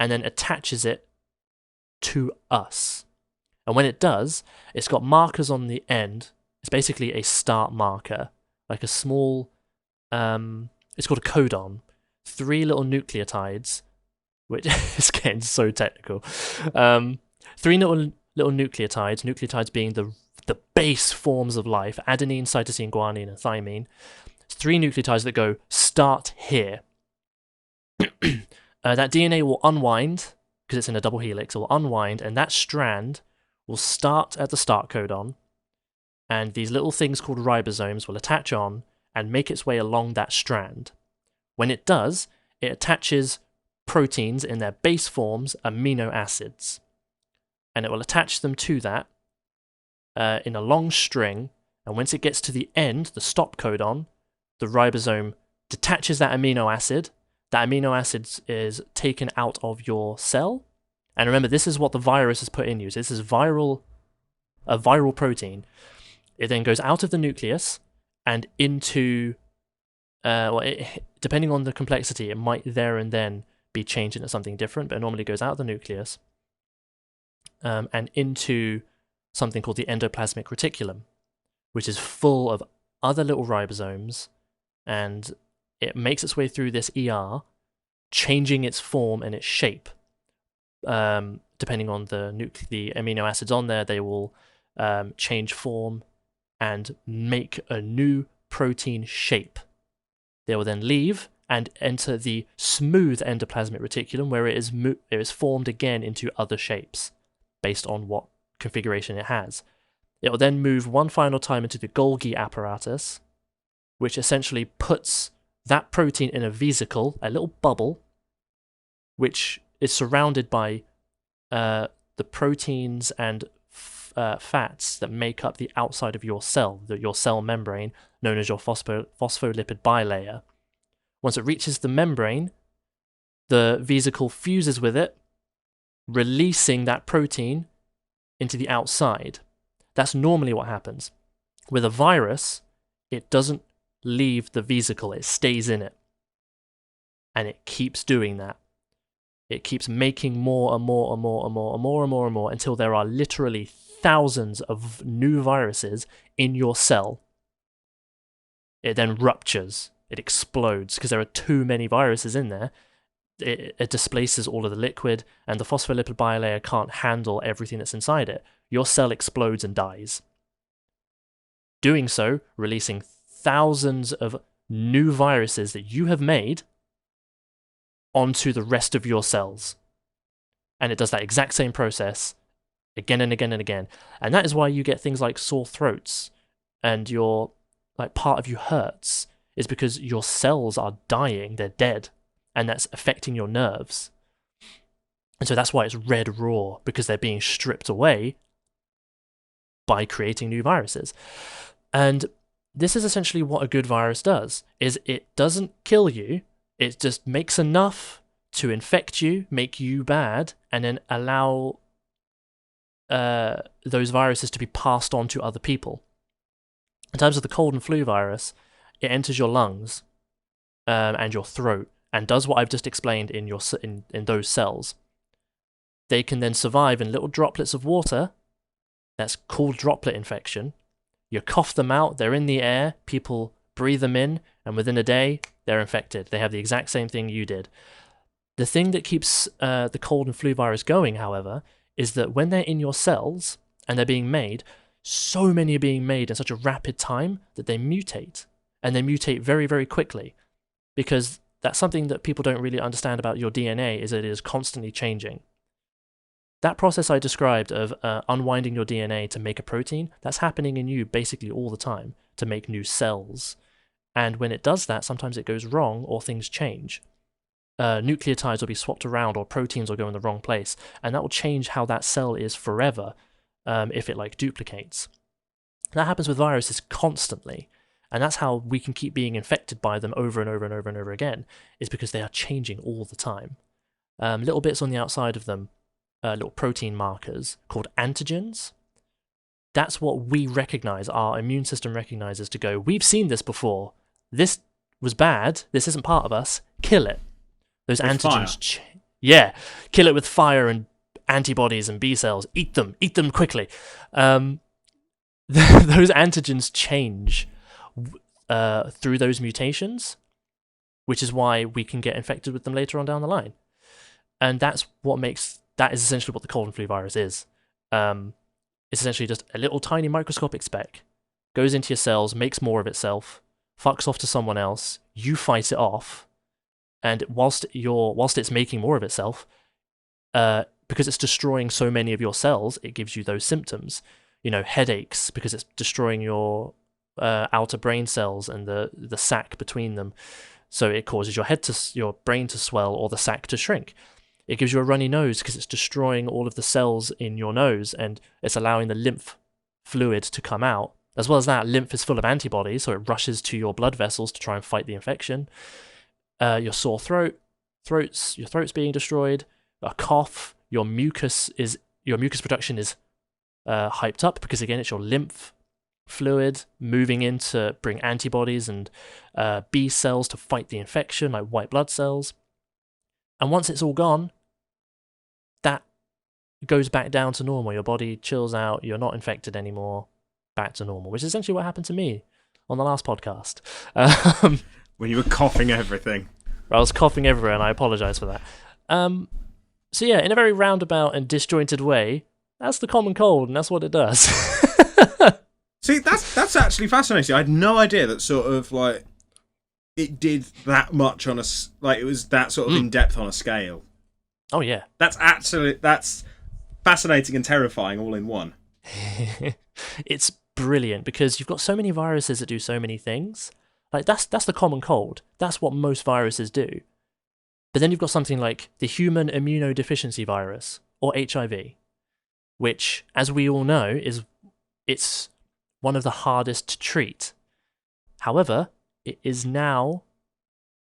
and then attaches it to us. And when it does, it's got markers on the end. It's basically a start marker, like a small... it's called a codon. 3 little nucleotides, which is getting so technical. 3 little nucleotides being the base forms of life: adenine, cytosine, guanine, and thymine. 3 nucleotides that go start here. That DNA will unwind because it's in a double helix. It will unwind, and that strand will start at the start codon, and these little things called ribosomes will attach on and make its way along that strand. When it does, it attaches proteins in their base forms, amino acids, and it will attach them to that in a long string, and once it gets to the end, the stop codon, the ribosome detaches that amino acid. That amino acid is taken out of your cell, and remember, this is what the virus has put in you. So this is a viral protein. It then goes out of the nucleus and into, depending on the complexity, it might there and then be changed into something different, but it normally goes out of the nucleus and into something called the endoplasmic reticulum, which is full of other little ribosomes, and it makes its way through this ER, changing its form and its shape. Depending on the amino acids on there, they will change form and make a new protein shape. They will then leave and enter the smooth endoplasmic reticulum, where it is formed again into other shapes based on what configuration it has. It will then move one final time into the Golgi apparatus, which essentially puts that protein in a vesicle, a little bubble, which is surrounded by the proteins and fats that make up the outside of your cell, your cell membrane, known as your phospholipid bilayer. Once it reaches the membrane, the vesicle fuses with it, releasing that protein into the outside. That's normally what happens. With a virus, it doesn't leave the vesicle, it stays in it. And it keeps doing that. It keeps making more and more and more and more and more and more and more until there are literally thousands of new viruses in your cell. It then ruptures. It explodes because there are too many viruses in there. It displaces all of the liquid, and the phospholipid bilayer can't handle everything that's inside it. Your cell explodes and dies. Doing so, releasing thousands of new viruses that you have made onto the rest of your cells. And it does that exact same process again and again and again. And that is why you get things like sore throats and part of you hurts, is because your cells are dying, they're dead, and that's affecting your nerves. And so that's why it's red raw, because they're being stripped away by creating new viruses. And this is essentially what a good virus does, is it doesn't kill you, it just makes enough to infect you, make you bad, and then allow those viruses to be passed on to other people. In terms of the cold and flu virus, it enters your lungs and your throat and does what I've just explained in those cells. They can then survive in little droplets of water. That's called droplet infection. You cough them out, they're in the air, people breathe them in, and within a day, they're infected. They have the exact same thing you did. The thing that keeps the cold and flu virus going, however, is that when they're in your cells and they're being made, so many are being made in such a rapid time that they mutate. And they mutate very, very quickly, because that's something that people don't really understand about your DNA, is that it is constantly changing. That process I described of unwinding your DNA to make a protein, that's happening in you basically all the time to make new cells. And when it does that, sometimes it goes wrong or things change. Nucleotides will be swapped around, or proteins will go in the wrong place, and that will change how that cell is forever if it duplicates. That happens with viruses constantly. And that's how we can keep being infected by them over and over and over and over again, is because they are changing all the time. Little bits on the outside of them, little protein markers called antigens. That's what we recognize, our immune system recognizes to go, we've seen this before. This was bad. This isn't part of us. Kill it. Those with antigens. Yeah. Kill it with fire and antibodies and B cells. Eat them quickly. Those antigens change through those mutations, which is why we can get infected with them later on down the line. And that is essentially what the cold and flu virus is. It's essentially just a little tiny microscopic speck, goes into your cells, makes more of itself, fucks off to someone else, you fight it off, and whilst it's making more of itself, because it's destroying so many of your cells, it gives you those symptoms. headaches because it's destroying your outer brain cells and the sac between them. So it causes your brain to swell or the sac to shrink. It gives you a runny nose because it's destroying all of the cells in your nose and it's allowing the lymph fluid to come out. As well as that, lymph is full of antibodies, so it rushes to your blood vessels to try and fight the infection. Your sore your throat's being destroyed. A cough, your mucus production is hyped up because again it's your lymph fluid moving in to bring antibodies and B cells to fight the infection, like white blood cells. And once it's all gone, that goes back down to normal. Your body chills out, you're not infected anymore, back to normal, which is essentially what happened to me on the last podcast. When you were coughing everything. I was coughing everywhere, and I apologise for that. So yeah, in a very roundabout and disjointed way, that's the common cold, and that's what it does. See, that's actually fascinating. I had no idea that sort of like it did that much on it was that sort of in depth on a scale. Oh yeah, that's fascinating and terrifying all in one. It's brilliant because you've got so many viruses that do so many things. Like that's the common cold. That's what most viruses do. But then you've got something like the human immunodeficiency virus, or HIV, which, as we all know, it's one of the hardest to treat. However, it is now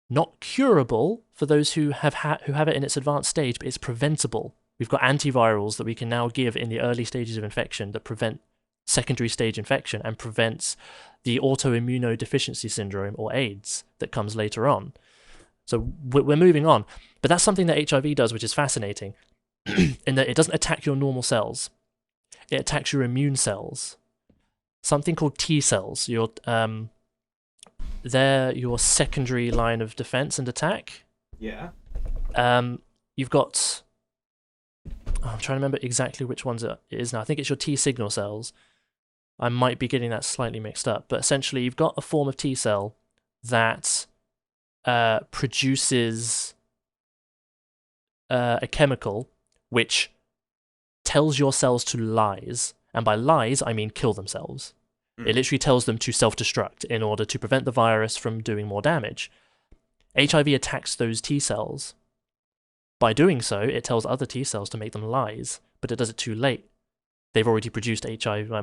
not curable for those who have it in its advanced stage, but it's preventable. We've got antivirals that we can now give in the early stages of infection that prevent secondary stage infection and prevents the autoimmunodeficiency syndrome, or AIDS, that comes later on. So we're moving on. But that's something that HIV does, which is fascinating, in that it doesn't attack your normal cells. It attacks your immune cells. Something called T cells. They're your secondary line of defense and attack. Yeah. You've got... I'm trying to remember exactly which ones it is now. I think it's your T signal cells. I might be getting that slightly mixed up. But essentially, you've got a form of T cell that produces a chemical which tells your cells to lyse. And by lies, I mean kill themselves. It literally tells them to self-destruct in order to prevent the virus from doing more damage. HIV attacks those T cells. By doing so, it tells other T cells to make them lyse, but it does it too late. They've already produced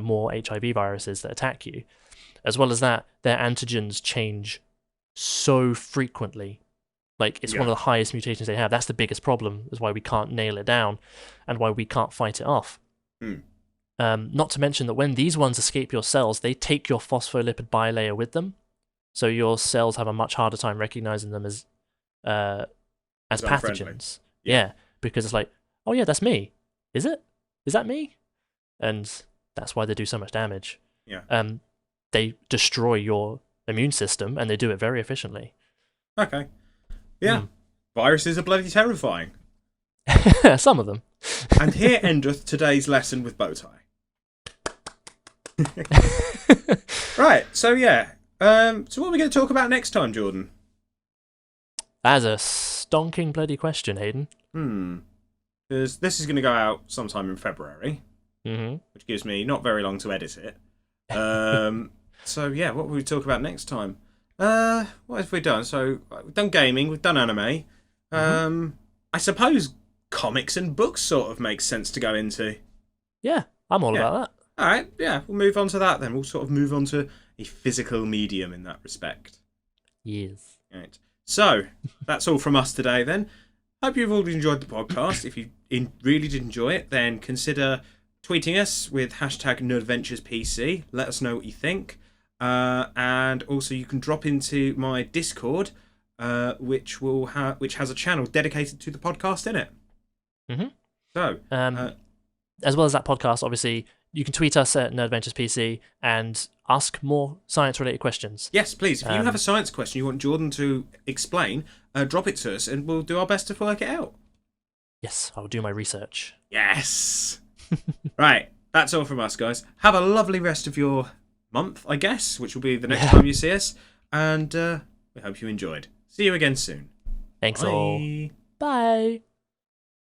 more HIV viruses that attack you. As well as that, their antigens change so frequently. Like, it's one of the highest mutations they have. That's the biggest problem, is why we can't nail it down and why we can't fight it off. Not to mention that when these ones escape your cells, they take your phospholipid bilayer with them. So your cells have a much harder time recognizing them as pathogens. Yeah, because it's like, oh yeah, that's me. Is it? Is that me? And that's why they do so much damage. Yeah. They destroy your immune system, and they do it very efficiently. Okay. Yeah. Viruses are bloody terrifying. Some of them. And here endeth today's lesson with Bowtie. Right, so yeah. So what are we going to talk about next time, Jordan? That's a stonking bloody question, Hayden. Because this is going to go out sometime in February, which gives me not very long to edit it. So yeah, what will we talk about next time? What have we done? So we've done gaming, we've done anime. I suppose comics and books sort of makes sense to go into. Yeah, I'm all about that. All right, yeah, we'll move on to that then. We'll sort of move on to a physical medium in that respect. Yes. Right. So that's all from us today then. Hope you've all enjoyed the podcast. If you really did enjoy it, then consider tweeting us with hashtag NerdventuresPC. Let us know what you think. And also you can drop into my Discord, which has a channel dedicated to the podcast in it. So, as well as that podcast, obviously, you can tweet us at NerdventuresPC and ask more science-related questions. Yes, please. If you have a science question you want Jordan to explain, drop it to us and we'll do our best to work it out. Yes, I'll do my research. Yes! Right, that's all from us, guys. Have a lovely rest of your month, I guess, which will be the next time you see us. And we hope you enjoyed. See you again soon. Thanks Bye. all. Bye.